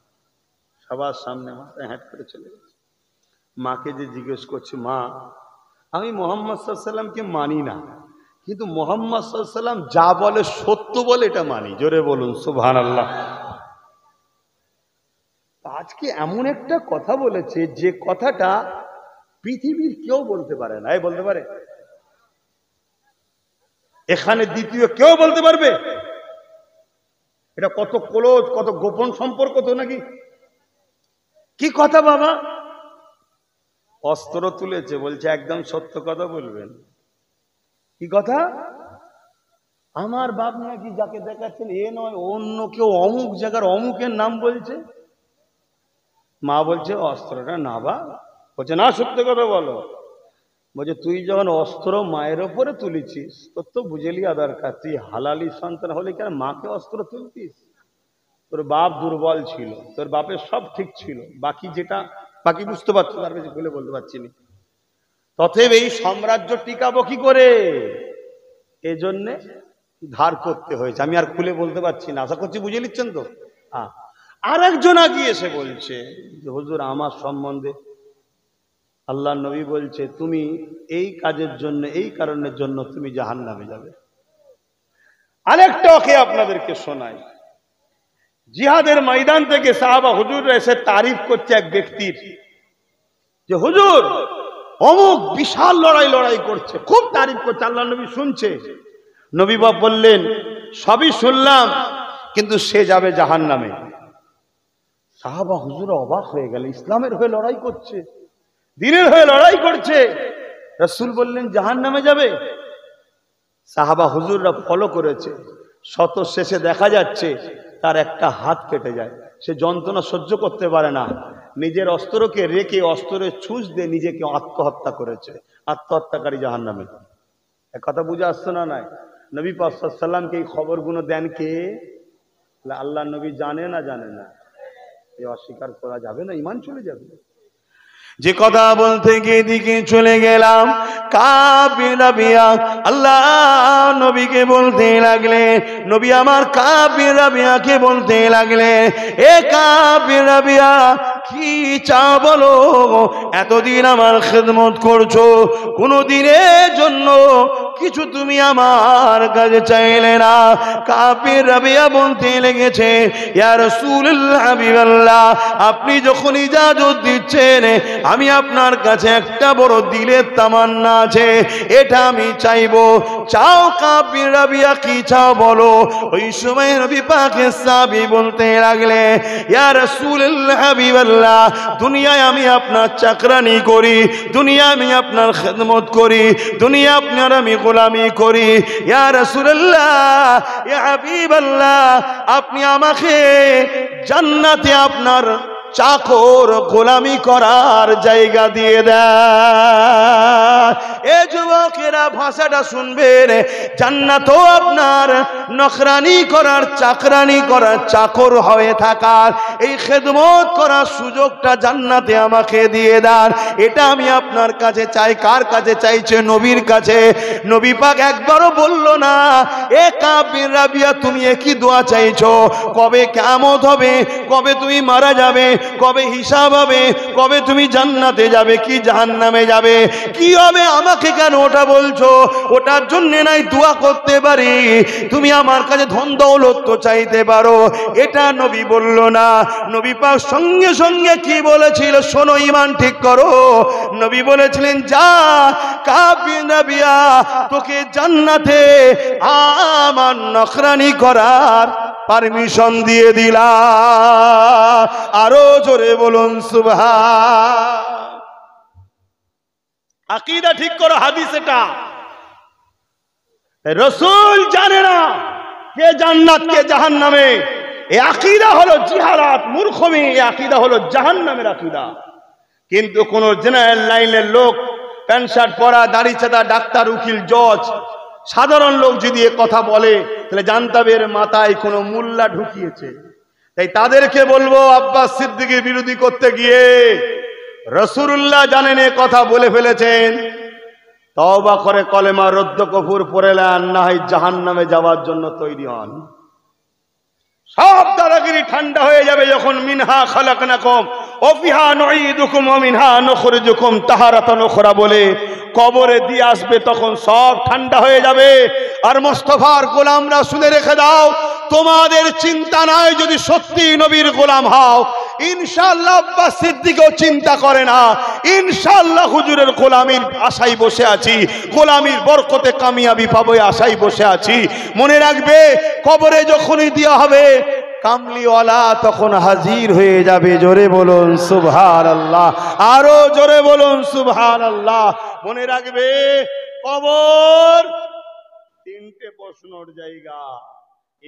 সবার সামনে মাথায় হ্যাট করে চলে গেছে। মাকে যে জিজ্ঞেস করছে, মা আমি মুহাম্মদ সাল্লাল্লাহু আলাইহি ওয়াসাল্লামকে মানি না, কিন্তু মুহাম্মদ সাল্লাল্লাহু আলাইহি ওয়াসাল্লাম যা বলে সত্য বলে এটা মানি। জোরে বলুন সুবহানাল্লাহ। আজকে এমন একটা কথা বলেছে যে কথাটা পৃথিবীর কেউ বলতে পারে না। বলতে পারে? এখানে দ্বিতীয় কেউ বলতে পারবে? এটা কত ক্লোজ, কত গোপন সম্পর্ক তো নাকি। কি কথা বাবা? অস্ত্র তুলেছে, বলছে একদম সত্য কথা বলবেন। কি কথা? আমার বাপ নাকি যাকে দেখাচ্ছেন এ নয়, অন্য কেউ অমুক জায়গার অমুকের নাম বলছে। মা বলছে অস্ত্রটা না বা, বলছে না সত্য কথা বলো। বলছে তুই যখন অস্ত্র মায়ের ওপরে তুলেছিস, তোর তো বুঝেলি দরকার, তুই হালালি সন্তান হলে কেন মাকে অস্ত্র তুলতিস? তোর বাপ দুর্বল ছিল, তোর বাপের সব ঠিক ছিল, বাকি বুঝতে পারছো, তার কাছে খুলে বলতে পারছি না। তথেব এই সাম্রাজ্য টিকাবো কি করে, এজন্যে ধার করতে হয়েছে। আমি আর খুলে বলতে পারছি না, আশা করছি বুঝে নিচ্ছেন তো। আর একজন আগিয়ে এসে বলছে, হুজুর আমার সম্বন্ধে আল্লাহ নবী বলছে তুমি এই কাজের জন্য, এই কারণের জন্য তুমি জাহান্নামে যাবে। আরেকটা ওকে আপনাদেরকে শোনাই। জিহাদের ময়দান থেকে সাহাবা হুজুর এসে তারিফ করছে এক ব্যক্তির, যে হুজুর অমুক বিশাল লড়াই করছে, খুব তারিফ করছে। আল্লাহ নবী শুনছে। নবী বাপ বললেন সবই শুনলাম, কিন্তু সে যাবে জাহান্নামে। সাহাবা হুজুর অবাক হয়ে গেল, ইসলামের হয়ে লড়াই করছে, দ্বীনের হয়ে লড়াই করছে, রাসূল বললেন জাহান্নামে যাবে। সাহাবা হুজুররা ফলো করেছে, শত শেষে দেখা যাচ্ছে তার একটা হাত কেটে যায়, সে যন্ত্রণা সহ্য করতে পারে না, নিজের অস্ত্রকে রেখে অস্ত্রের ছুঁচ দিয়ে নিজেকে আত্মহত্যা করেছে। আত্মহত্যাকারী জাহান্নামে। কথা বুঝে আসছে না? নাই নবী পাক সাল্লাল্লাহু আলাইহি ওয়াসাল্লামকে এই খবরগুলো দেন কে? আল্লাহ নবী জানে না জানে না? এই অস্বীকার করা যাবে না, ঈমান চলে যাবে। যে কথা বলতে গিয়ে দিকে চলে গেলাম, কাবির রাবিয়া আল্লাহ নবীকে বলতে লাগলে, নবী আমার কাবির রাবিয়াকে বলতে লাগলে, এ কাবির রাবিয়া কি চাও বলো, এতদিন আমার খেদমত করছো, কোনো দিনের জন্য কিছু তুমি আমার কাছে চাইলে না। কাবির রাবিয়া বলতে লেগেছে, ইয়া রাসূলুল্লাহ হাবিবাল্লাহ, আপনি যখন ইজাজত দিচ্ছেন আমি আপনার কাছে একটা বড় দিলের তামান্না আছে, এটা আমি চাইবো। চাও কাবির রাবিয়া, কি চাও বলো? ওই সময় নবী পাকের সাহাবী বলতে লাগলে, ইয়া রাসূলুল্লাহ হাবিবাল্লাহ, দুনিয়ায় আমি আপনার চাকরানি করি, দুনিয়া আমি আপনার খেদমত করি, দুনিয়া আপনার আমি গোলামি করি। ইয়া রাসূলুল্লাহ, ইয়া হাবিবাল্লাহ, আপনি আমাকে জান্নাতে আপনার চাকর গোলামি করার জায়গা দিয়ে দেয়। এ যুবকেরা ভাষাটা শুনবেন, জান্নাতও আপনার নকরানি করার, চাকরানি করার, চাকর হয়ে থাকার, এই খেদমত করার সুযোগটা জান্নাতে আমাকে দিয়ে দেন, এটা আমি আপনার কাছে চাই। কার কাছে চাইছে? নবীর কাছে। নবী পাক একবারও বলল না, এ কাবির রাবিয়া তুমি একই দোয়া চাইছো, কবে কিয়ামত হবে, কবে তুমি মারা যাবে, কবে হিসাব হবে, কবে তুমি জান্নাতে যাবে কি জাহান্নামে যাবে, কি হবে, আমাকে কেন ওটা বলছো? ওটার জন্য নাই দোয়া করতে পারি, তুমি আমার কাছে ধন দৌলত তো চাইতে পারো। এটা নবী বলল না। নবী পাক সঙ্গে সঙ্গে কি বলেছিল শোনো, ঈমান ঠিক করো। নবী বলেছিলেন, যা কাবির রাবিয়া, তোকে জান্নাতে আমার নকরানি করার পারমিশন দিয়ে দিলাম। আরো জোরে বলুন সুবহান। আকীদা ঠিক করো, হাদিস এটা। রাসূল জানে না কে জান্নাত কে জাহান্নামে, এই আকীদা হলো জিহালাত, মূর্খমি, এই আকীদা হলো জাহান্নামের আকীদা। কিন্তু কোন জেনারেল লাইনের লোক, প্যান্ট শার্ট পরা, দাড়ি চাঁদা, ডাক্তার, উকিল, জজ, সাধারণ লোক যদি এ কথা বলে, তাহলে জানতে হবে এর মাথায় কোনো মোল্লা ঢুকিয়েছে। তাই তাদেরকে বলবো, আব্বাস সিদ্দিকীর বিরোধী করতে গিয়ে রাসূলুল্লাহ জানেন এ কথা বলে ফেলেছেন, তওবা করে কলেমা রদ্দ কফুর পড়ে নেন, না হয় জাহান্নামে যাওয়ার জন্য তৈরি হন। সব দাদাগিরি ঠান্ডা হয়ে যাবে যখন মিনহা খালাকনাকুম ওয়া ফিহা নুঈদুকুম ওয়া মিনহা নুখরিজুকুম তাহারাতান উখরা বলে কবরে দিয়ে আসবে, তখন সব ঠান্ডা হয়ে যাবে। আর মুস্তাফার গোলামরা শুনে রেখে দাও, তোমাদের চিন্তা নাই যদি সত্যি নবীর গোলাম হও, ইনশাআল্লাহ আব্বাস সিদ্দিকও চিন্তা করে না, ইনশাআল্লাহ হুজুরের গোলামির আশায় বসে আছি, গোলামির বরকতে কামিয়াবি পাবে আশায় বসে আছি। মনে রাখবে, কবরে যখনই দেওয়া হবে কামলিওয়ালা তখন হাজির হয়ে যাবে। জোরে বলুন সুবহানাল্লাহ, আরো জোরে বলুন সুবহানাল্লাহ। মনে রাখবে, কবর তিনটে প্রশ্নের জায়গা।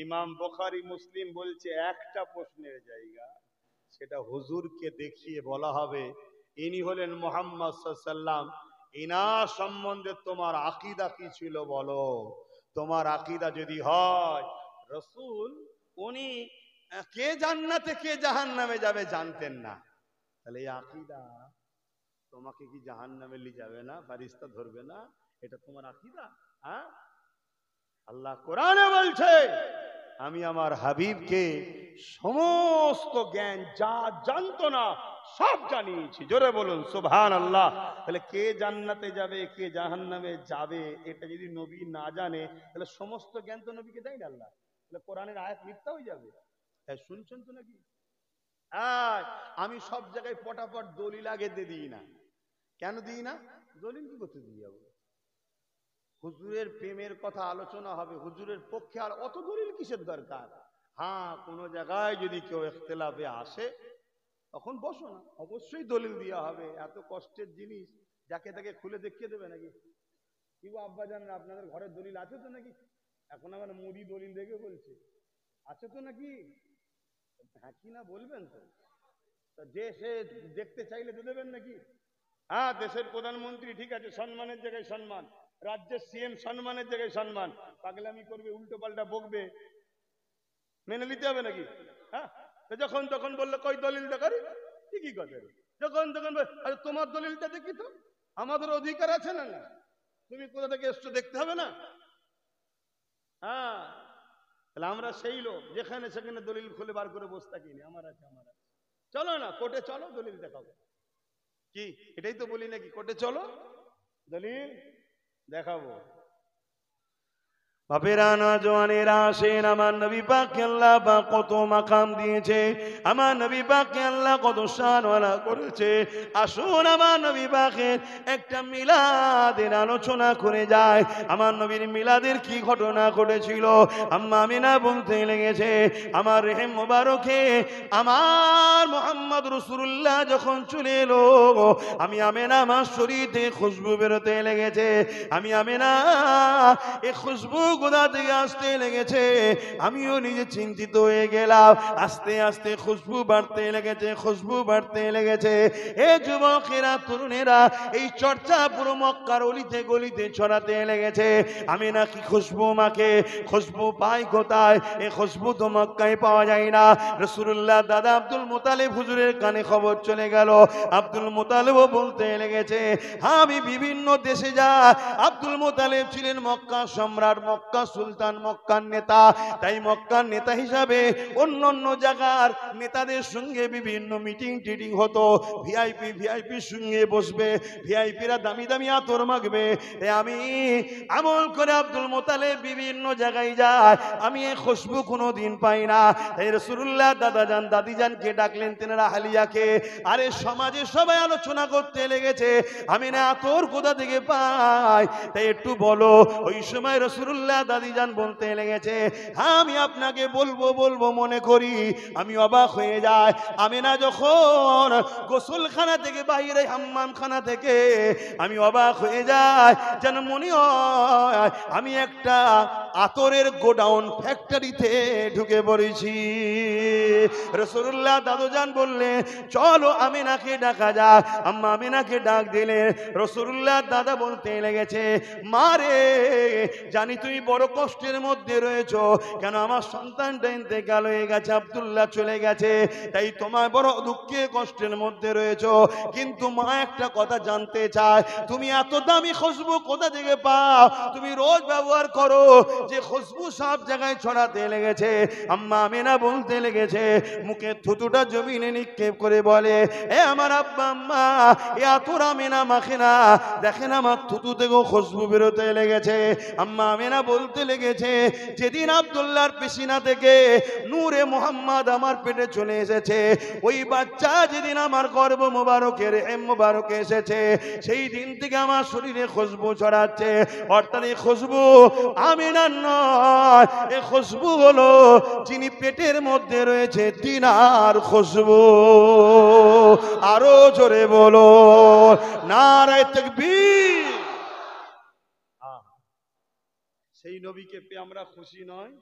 ইমাম বুখারী মুসলিম বলছে একটা প্রশ্নের জায়গা, সেটা হুজুরকে দেখিয়ে বলা হবে, ইনি হলেন মুহাম্মদ সাল্লাল্লাহু আলাইহি ওয়াসাল্লাম, ইনার সম্বন্ধে তোমার আকীদা কি ছিল বলো। তোমার আকীদা যদি হয় রাসূল উনি কে জান্নাতে কে জাহান্নামে যাবে জানতেন না, তাহলে এই আকীদা তোমাকে কি জাহান্নামে নিয়ে যাবে না, ফারিস্তা ধরবে না? এটা তোমার আকীদা? হ্যাঁ, আল্লাহ কোরআনে বলছে, আমি আমার হাবিবকে সমস্ত জ্ঞান যা জানতো না সব জানিয়েছি। জোরে বলুন সুবহানাল্লাহ। তাহলে কে জান্নাতে যাবে কে জাহান্নামে যাবে এটা যদি নবী না জানে, তাহলে সমস্ত জ্ঞান তো নবীকে দেয় না আল্লাহ, তাহলে কোরআনের আয়াত মিথ্যা হয়ে যাবে। শুনছেন তো নাকি? আমি সব জায়গায় পটাপট দলিল আগে দিয়ে দিই না। কেন দিই না? দলিল কি করতে দিয়ে যাবো? হুজুরের প্রেমের কথা আলোচনা হবে, হুজুরের পক্ষে আর অত দলিল কিসের দরকার? হ্যাঁ, কোন জায়গায় যদি কেউ ইখতিলাফে আসে তখন বসো না, অবশ্যই দলিল দেওয়া হবে। এত কষ্টের জিনিস যাকে তাকে খুলে দেখিয়ে দেবে নাকি? কি গো আব্বা জান, আপনাদের ঘরের দলিল আছে তো নাকি? এখন আমার মুদি দলিল দেখে বলছে আছে তো নাকি? হ্যাঁ কি না বলবেন তো? যে সে দেখতে চাইলে তো দেবেন নাকি? হ্যাঁ, দেশের প্রধানমন্ত্রী ঠিক আছে, সম্মানের জায়গায় সম্মান, রাজ্যের সিএম সম্মানের জায়গায় সম্মান, পাগলামি করবে, উল্টো পাল্টা বকবে, মেনে নিতে হবে নাকি? হ্যাঁ, যখন তখন বললো কই দলিলটা করি, ঠিকই কথা, যখন তখন তোমার দলিলটা দেখি তো, আমাদের অধিকার আছে না? না, তুমি কোথা থেকে এসছো দেখতে হবে না? হ্যাঁ, তাহলে আমরা সেই লোক যেখানে সেখানে দলিল খুলে বার করে বসে থাকিনি, আমার আছে আমার আছে, চলো না কোর্টে চলো দলিল দেখাবো, কি এটাই তো বলি নাকি? কোর্টে চলো দলিল দেখাবো। বাপেরা নওজওয়ানেরা আসেন, আমার নবী পাককে আল্লাহ পাক কত মাকাম দিয়েছে, আমার নবী পাককে আল্লাহ কত শানওয়ালা করেছে। আসুন আমার নবী পাকের একটা মিলাদের আলোচনা করে যায়। আমার নবীর মিলাদের কি ঘটনা ঘটেছিল? আম্মা আমিনা বলতে লেগেছে, আমার রেহেম মোবারকে আমার মুহাম্মদ রাসূলুল্লাহ যখন চলে এলো, আমি আমিনা আমার শরীর থেকে খুশবু বেরোতে লেগেছে। আমি আমিনা এই খুশবু কোথা থেকে আসতে লেগেছে, আমিও নিজে চিন্তিত হয়ে গেলাম। আস্তে আস্তে খুশবু বাড়তে লেগেছে, খুশবু বাড়তে লেগেছে। এ যুবকেরা, তরুণেরা, এই চর্চা পুরো মক্কার অলিতে গলিতে ছড়াতে লেগেছে। আমি নাকি খুশবু মাকে, খুশবু পাই কোথায়? এই খুশবু তো মক্কায় পাওয়া যায় না। রাসূলুল্লাহ দাদা আব্দুল মুতালিব হুজুরের কানে খবর চলে গেল। আব্দুল মুতালিবও বলতে লেগেছে, হ্যাঁ আমি বিভিন্ন দেশে যা। আব্দুল মুতালিব ছিলেন মক্কা সম্রাট, মক্কা সুলতান, মক্কার নেতা। তাই মক্কার নেতা হিসাবে অন্য অন্য জায়গার নেতাদের সঙ্গে বিভিন্ন মিটিং টিটিং হতো। ভিআইপির সঙ্গে বসবে, ভিআইপিরা দামি দামি আতর মাখবে। আমি আমল করে আব্দুল মুতালিব বিভিন্ন জায়গায় যায়, আমি এই খুশবু কোনোদিন পাই না। তাই রাসূলুল্লাহ দাদা জান দাদি জানকে ডাকলেন, তেনারা হালিয়াকে। আরে সমাজে সবাই আলোচনা করতে লেগেছে, আমি না আতর কোথা থেকে পাই, তাই একটু বলো। ওই সময় রাসূলুল্লাহ দাদি জান বলতে লেগেছে, হ্যাঁ আমি আপনাকে বলবো বলবো মনে করি, আমি অবাক হয়ে যাই। আমি না যখন গোসলখানা থেকে বাইরে, হাম্মামখানা থেকে আমি অবাক হয়ে যাই, যেন মনে হয় আমি একটা আতরের গোডাউন ফ্যাক্টরিতে ঢুকে পড়েছি। রাসূলুল্লাহ দাদুজান বললেন, চলো আমিনাকে ডাকা যাক। আম্মা আমিনাকে ডাক দিলেন। রাসূলুল্লাহ দাদা বলতে লেগেছে, মা রে, জানি তুমি বড় কষ্টের মধ্যে রয়েছো। কেন? আমার সন্তানটা ইন্তেকাল হয়ে গেছে, আব্দুল্লাহ চলে গেছে, তাই তোমার বড় দুঃখে কষ্টের মধ্যে রয়েছো। কিন্তু মা একটা কথা জানতে চায়, তুমি এত দামি খুশবু কোথা থেকে পাও? তুমি রোজ ব্যবহার করো যে খুশবু সব জায়গায় ছড়াতে লেগেছে। আম্মা আমিনা বলতে লেগেছে, মুখে থুতুটা জমিনে নিক্ষেপ করে বলে, এ আমার আব্বা আম্মা, এ আতর আমিনা মাখে না, দেখেন আমার থুতু থেকেও খুশবু বেরোতে লেগেছে। আম্মা আমিনা বলতে লেগেছে, যেদিন আব্দুল্লাহর পেশিনা থেকে নূরে মুহাম্মদ আমার পেটে চলে এসেছে, ওই বাচ্চা যেদিন আমার গর্ভ মোবারকের মোবারকে এসেছে, সেই দিন থেকে আমার শরীরে খুশবু ছড়াচ্ছে। অর্থাৎ এই খুশবু আমিনার নয়, এই খুশবু হলো যিনি পেটের মধ্যে রয়েছে তিনার খুশবু। আরো জোরে বলো নারায়ে তাকবীর। সেই নবীকে পেয়ে আমরা খুশি নয়?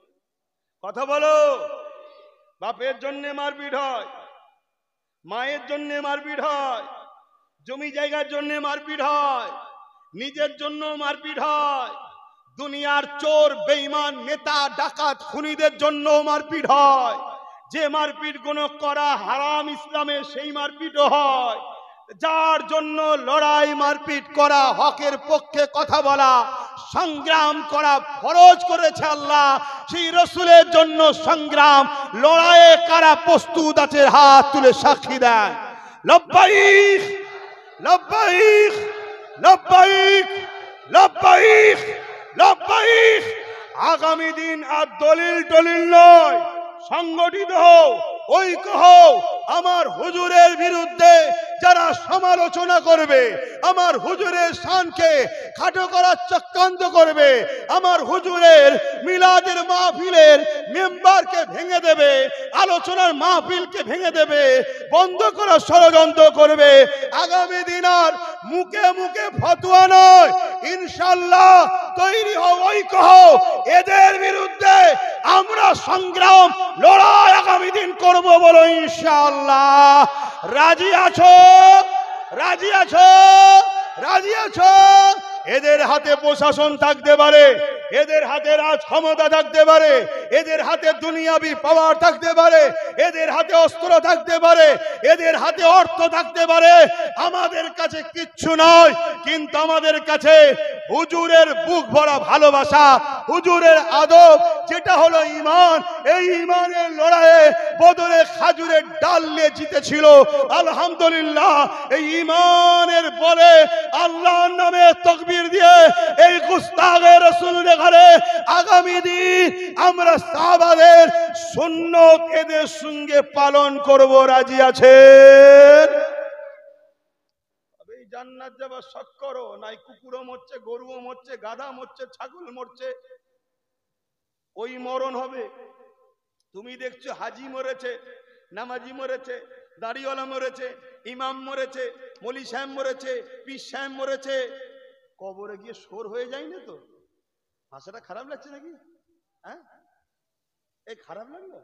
কথা বলো। বাপের জন্য মারপিট হয়, মায়ের জন্য মারপিট হয়, জমি জায়গার জন্য মারপিট হয়, নিজের জন্য মারপিট হয়, দুনিয়ার চোর বেঈমান নেতা ডাকাত খুনিদের জন্য মারপিট হয়। যে মারপিট গুলো করা হারাম ইসলামে, সেই মারপিটও হয়। যার জন্য লড়াই মারপিট করা, হকের পক্ষে কথা বলা, সংগ্রাম করা ফরজ করেছে আল্লাহ, সেই রাসূলের জন্য সংগ্রাম লড়াইয়ে কারা প্রস্তুত আছে? হাত তুলে সাক্ষী দেন। লব্বাইক লব্বাইক লব্বাইক লব্বাইক লব্বাইক। আগামী দিন আর দলিল টলিল নয়, সংগঠিত হও, ঐক্য হও। আমার হুজুরের বিরুদ্ধে যারা সমালোচনা করবে, আমার হুজুরের শানকে খাটো করার চক্রান্ত করবে, আমার হুজুরের মিলাদের মাহফিলের মেম্বারকে ভেঙে দেবে, আলোচনার মাহফিলকে ভেঙে দেবে, বন্ধ করার ষড়যন্ত্র করবে। আগামী দিন আর মুখে মুখে ফতোয়া নয়, ইনশাআল্লাহ তৈরি হও, ঐক্য হও, এদের বিরুদ্ধে আমরা সংগ্রাম লড়াই আগামী দিন করব, বলো ইনশাআল্লাহ। রাজি আছো? রাজি আছো? রাজি আছো? এদের হাতে প্রশাসন থাকতে পারে, এদের হাতে রাজ ক্ষমতা থাকতে পারে, এদের হাতে দুনিয়াবি পাওয়ার থাকতে পারে, এদের হাতে অস্ত্র থাকতে পারে, এদের হাতে অর্থ থাকতে পারে, আমাদের কাছে কিচ্ছু নয়। কিন্তু আমাদের কাছে হুজুরের বুক ভরা ভালোবাসা, হুজুরের আদব, যেটা হলো ঈমান। এই ঈমানের লড়াইয়ে বদরে খাজুরের ডাল নিয়ে জিতেছিল। আলহামদুলিল্লাহ, এই ঈমানের বলে আল্লাহর নামে তাকবীর দিয়ে এই গুস্তাগে রাসূলের ঘরে আগামী দিন আমরা সাহাবাদের সুন্নত এদের সঙ্গে পালন করব। রাজি আছেন? এই জান্নাত যাবার শখ করো, নাই কুকুরও মরছে, গরুও মরছে, গাধা মরছে, ছাগল মরছে, ওই মরণ হবে। তুমি দেখছো হাজি মরেছে, নামাজি মরেছে, দাড়িওয়ালা মরেছে, ইমাম মরেছে, মৌলী সাহেব মরেছে, পীর সাহেব মরেছে, কবরে গিয়ে শোর হয়ে যায় না তো? ভাষাটা খারাপ লাগছে নাকি? হ্যাঁ, এই খারাপ লাগলো?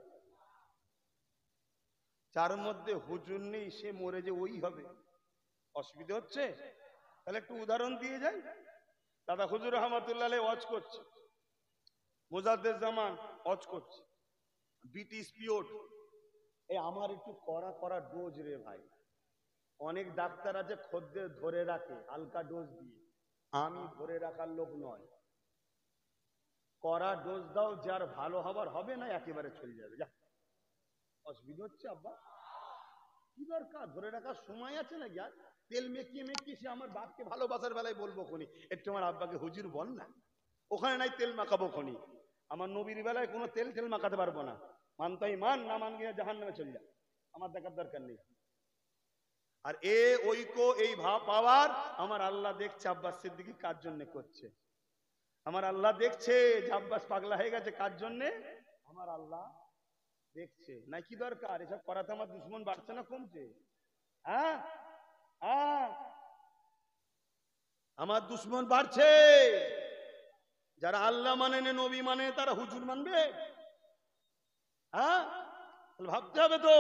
যার মধ্যে হুজুর নেই সে মরে যে ওই হবে, অসুবিধা হচ্ছে? তাহলে একটু উদাহরণ দিয়ে যাই। দাদা হুজুর রহমাতুল্লাহ আলাইহি ওয়াজ করছে, মুজাদ্দেদ জামান ওয়াজ করছে, ব্রিটিশ পিওট। এই আমার একটু কড়া কড়া ডোজ রে ভাই। অনেক ডাক্তার আছে খদ্দের ধরে রাখে হালকা ডোজ দিয়ে, আমি ধরে রাখার লোক নয়। কড়া ডোজ দাও, যার ভালো হবার হবে না একেবারে চলে যাবে। যা, অসুবিধা হচ্ছে আব্বা? কি দরকার, ধরে রাখার সময় আছে না? যা তেল মেকিয়ে মেকিয়ে সে আমার বাপকে ভালোবাসার বেলায় বলবো খনি, একটু আমার আব্বাকে হুজুর বল না, ওখানে নাই তেল মাখাবো খনি। আমার নবীর বেলায় কোনো তেল তেল মাখাতে পারবো না। মানতাই মান, না মান গিয়ে জাহান্নামে চলে যা, আমার দেখার দরকার নেই। আর এ ঐক্য, এই ভাব পাওয়ার আমার আল্লাহ দেখছে আব্বাস সিদ্দিকী কার জন্য করছে। আমার আল্লাহ দেখছে যে আব্বাস পাগলা হয়ে গেছে কার জন্য, আমার আল্লাহ দেখছে। না কি দরকার এসব করাতে? আমার দুশ্মন বাড়ছে না কমছে? হ্যাঁ, আমার দুশ্মন বাড়ছে। যারা আল্লাহ মানে না, নবী মানে, তারা হুজুর মানবে? হ্যাঁ, ভাবতে হবে তো।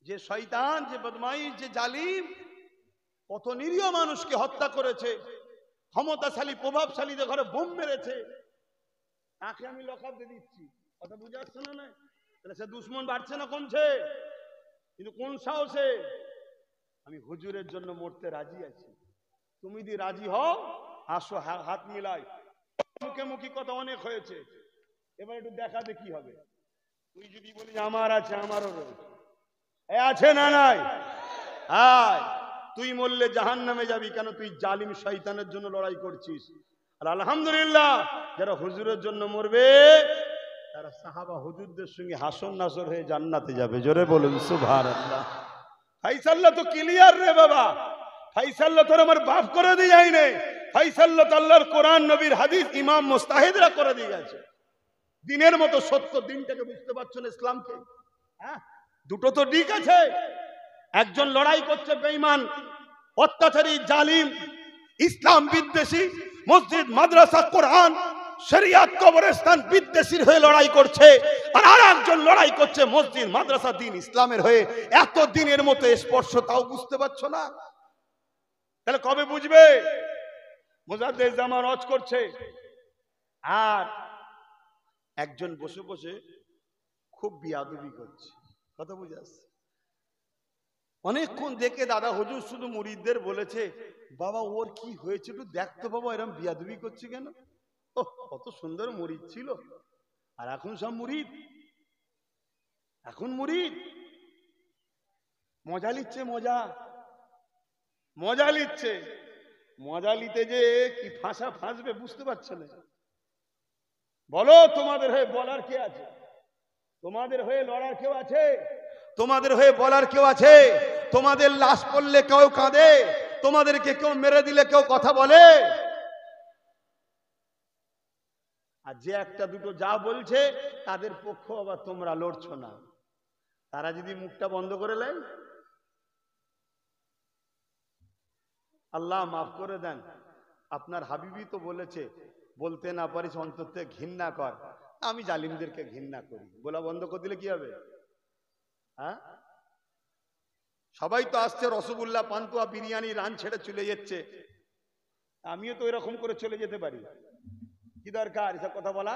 যে শয়তান, যে বদমাইশ, যে জালিম কত নিরীহ মানুষকে হত্যা করেছে, ক্ষমতাশালী প্রভাবশালীদের ঘরে বোম মেরেছে, তাকে আমি লকআপ দিয়ে দিচ্ছি। কথা বুঝে আসছে না? না, তাহলে সে দুশ্মন বাড়ছে না কমছে? কিন্তু কোন সাহসে? আমি হুজুরের জন্য মরতে রাজি আছি। তুমি যদি রাজি হও আসো, হাত মিলাই। মুখে মুখি কথা অনেক হয়েছে, এবার একটু দেখা দেখি হবে। তুই যদি বলিস আমার আছে, আমারও রয়েছে, আছে না নাই? আয়, তুই মরলে জাহান্নামে যাবি কেন? তুই জালিম শয়তানের জন্য লড়াই করছিস। আর আলহামদুলিল্লাহ, যারা হুজুরের জন্য মরবে তারা সাহাবা হুজুরদের সঙ্গে হাসর নাসর হয়ে জান্নাতে যাবে। জোরে বলুন সুবহানাল্লাহ। ফাইসাল্লাহ তো ক্লিয়ার রে বাবা, ফাইসাল্লাহ তোর আমার বাপ করে দিয়ে যায় না, ফাইসাল্লাহ তো আল্লাহর কোরআন, নবীর হাদিস, ইমাম মুস্তাহিদরা করে দিয়ে গেছে। দিনের মতো সত্য, দিনটাকে বুঝতে পারছো না ইসলামকে? হ্যাঁ, দুটো তো দিক আছে। একজন লড়াই করছে বেঈমান, অত্যাচারী, জালিম, ইসলাম বিদ্বেষী, মসজিদ, মাদ্রাসা, কোরআন, শরিয়াত, কবরস্থান বিদ্বেষীর হয়ে লড়াই করছে। আর আরেকজন লড়াই করছে মসজিদ, মাদ্রাসা, দিন ইসলামের হয়ে। এত দিনের মতো স্পর্শ, তাও বুঝতে পারছো না? তাহলে কবে বুঝবে? মুজাদ্দেদ জামান ওয়াজ করছে, আর একজন বসে বসে খুব বিয়াদবি করছে। কথা বুঝে আসছে? অনেকক্ষণ দেখে দাদা হুজুর শুধু মুরিদদের বলেছে, বাবা ওর কি হয়েছে একটু দেখতো বাবা, এরকম বিয়াদবি করছে কেন? ও কত সুন্দর মুরিদ ছিল, আর এখন সব মুরিদ, এখন মুরিদ মজা লিচ্ছে, মজা মজা লিচ্ছে। মজা লিতে যে কি ফাঁসা ফাঁসবে বুঝতে পারছে না। বলো, তোমাদের হয়ে বলার কে আছে? তোমাদের হয়ে লড়ার কেউ আছে? তোমাদের হয়ে বলার কেউ আছে? তোমাদের লাশ পড়লে কেউ কাঁদে? তোমাদেরকে কেউ মেরে দিলে কেউ কথা বলে? আর যে একটা দুটো যা বলছে তাদের পক্ষ আবার তোমরা লড়ছো না। তারা যদি মুখটা বন্ধ করে নেয়, আল্লাহ মাফ করে দেন। আপনার হাবিবই তো বলেছে, বলতে না পারিস অন্তর থেকে ঘৃণা কর। আমি জালিমদেরকে ঘৃণা করি, বলা বন্ধ করে দিলে কি হবে? হ্যাঁ, সবাই তো আসছে রসগোল্লা, পান্তুয়া, বিরিয়ানি, রান ছেড়ে চলে যাচ্ছে। আমিও তো এরকম করে চলে যেতে পারি, কি দরকার এসব কথা বলা?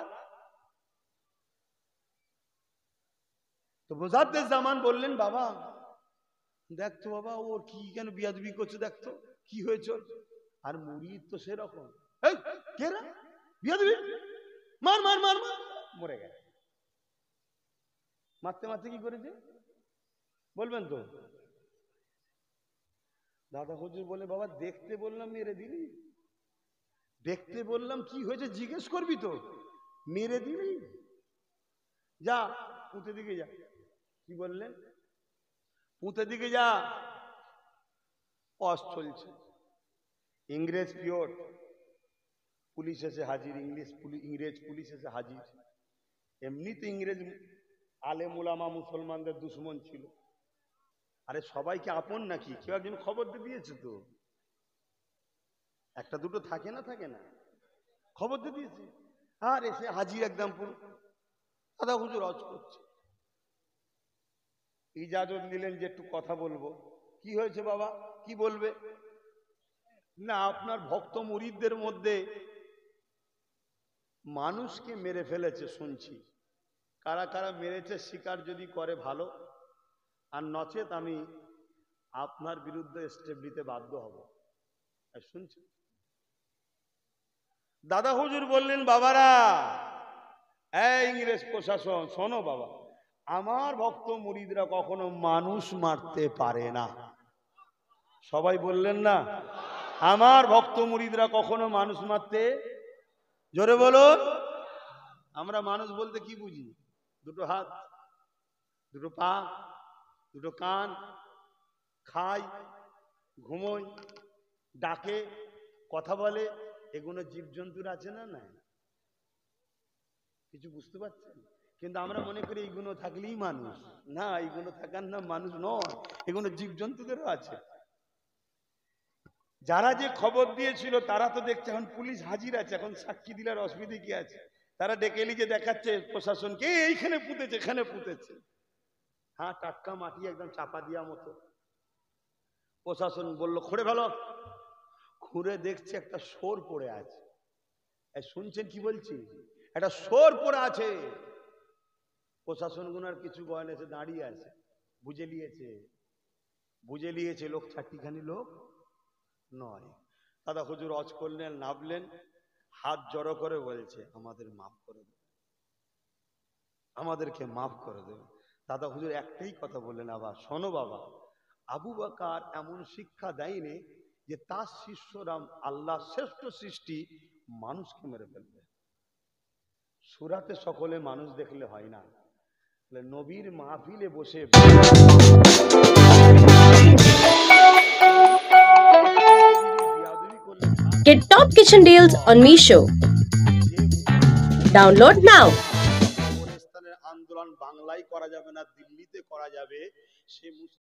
তো মুজাদ্দেদ জামান বললেন, বাবা দেখতো বাবা ওর কি কেন বিয়াদবি করছে, দেখতো কি হয়েছে। আর মুরিদ তো সেরকম, কে রে বিয়াদবি, মার মার মার মার, মরে গেছে। মারতে মারতে কি করেছে বলবেন তো? দাদা হুজুর বলে, বাবা দেখতে বললাম মেরে দিলি, দেখতে বললাম কি হয়েছে জিজ্ঞেস করবি তো, মেরে দিলি, যা পুঁতে দিকে যা। কি বললেন? পুঁতে দিকে যা। অস চলছে, ইংরেজ পিওর পুলিশ এসে হাজির, ইংরেজ পুলিশ এসে হাজির। এমনিতে ইংরেজ আলেম ওলামা মুসলমানদের দুশ্মন ছিল। আরে সবাইকে আপন নাকি? কেউ একজন খবর দিয়েছে তো, একটা দুটো থাকে না, থাকে না, খবর দিয়েছে। আর এসে হাজির একদম পুরো। দাদা হুজুর অজ করছে, ইজাজত নিলেন যে একটু কথা বলবো। কি হয়েছে বাবা, কি বলবে? না, আপনার ভক্ত মুরিদদের মধ্যে মানুষকে মেরে ফেলেছে শুনছি। কারা কারা মেরেছে স্বীকার যদি করে ভালো, আর নচেত আমি আপনার বিরুদ্ধে স্টেপ নিতে বাধ্য হব। শুনছি। দাদা হুজুর বললেন, বাবারা, এই ইংরেজ প্রশাসন শোনো বাবা, আমার ভক্ত মুরিদরা কখনো মানুষ মারতে পারে না। সবাই বললেন না, আমার ভক্ত মুরিদরা কখনো মানুষ মারতে, জোরে বলুন। আমরা মানুষ বলতে কি বুঝি? দুটো হাত, দুটো পা, দুটো কান, খাই, ঘুমোই, ডাকে, কথা বলে, এগুলো জীবজন্তুর আছে না? না, কিছু বুঝতে পারছেন? কিন্তু আমরা মনে করি এইগুলো থাকলেই মানুষ। না, এইগুলো থাকার নাম মানুষ নয়, এগুলো জীবজন্তুদেরও আছে। যারা যে খবর দিয়েছিল তারা তো দেখছে এখন পুলিশ হাজির আছে, এখন সাক্ষী দিলার অসুবিধে কি আছে? তারা ডেকে এলি যে দেখাচ্ছে প্রশাসনকে, এইখানে পুঁতেছে, এখানে পুঁতেছে। হ্যাঁ, টাটকা মাটি একদম চাপা দিয়া মতো। প্রশাসন বললো খুঁড়ে ফেলো। খুঁড়ে দেখছে একটা সোর পড়ে আছে। শুনছেন কি বলছি? একটা সোর পড়ে আছে। প্রশাসন গুনার কিছু বয়ন এসে দাঁড়িয়ে আছে, বুঝে নিয়েছে লোক চারটিখানি লোক নয়। দাদা হুজুর অজ করলেন, নামলেন, হাত জড়ো করে বলছে, আমাদের মাফ করে দেবে, আমাদেরকে মাফ করে দেবে। দাদা হুজুর একটাই কথা বললেন, আবার শোনো বাবা, আবু বকর এমন শিক্ষা দেয়নি যে তার শিষ্যরা আল্লাহ শ্রেষ্ঠ সৃষ্টি মানুষকে মেরে ফেলবে। সূরাতে সকলে মানুষ দেখলে হয় না, নবীর মাহফিলে বসে Get top kitchen deals on Meesho. Download now. আন্দোলন বাংলায় করা যাবে না, দিল্লিতে করা যাবে। সে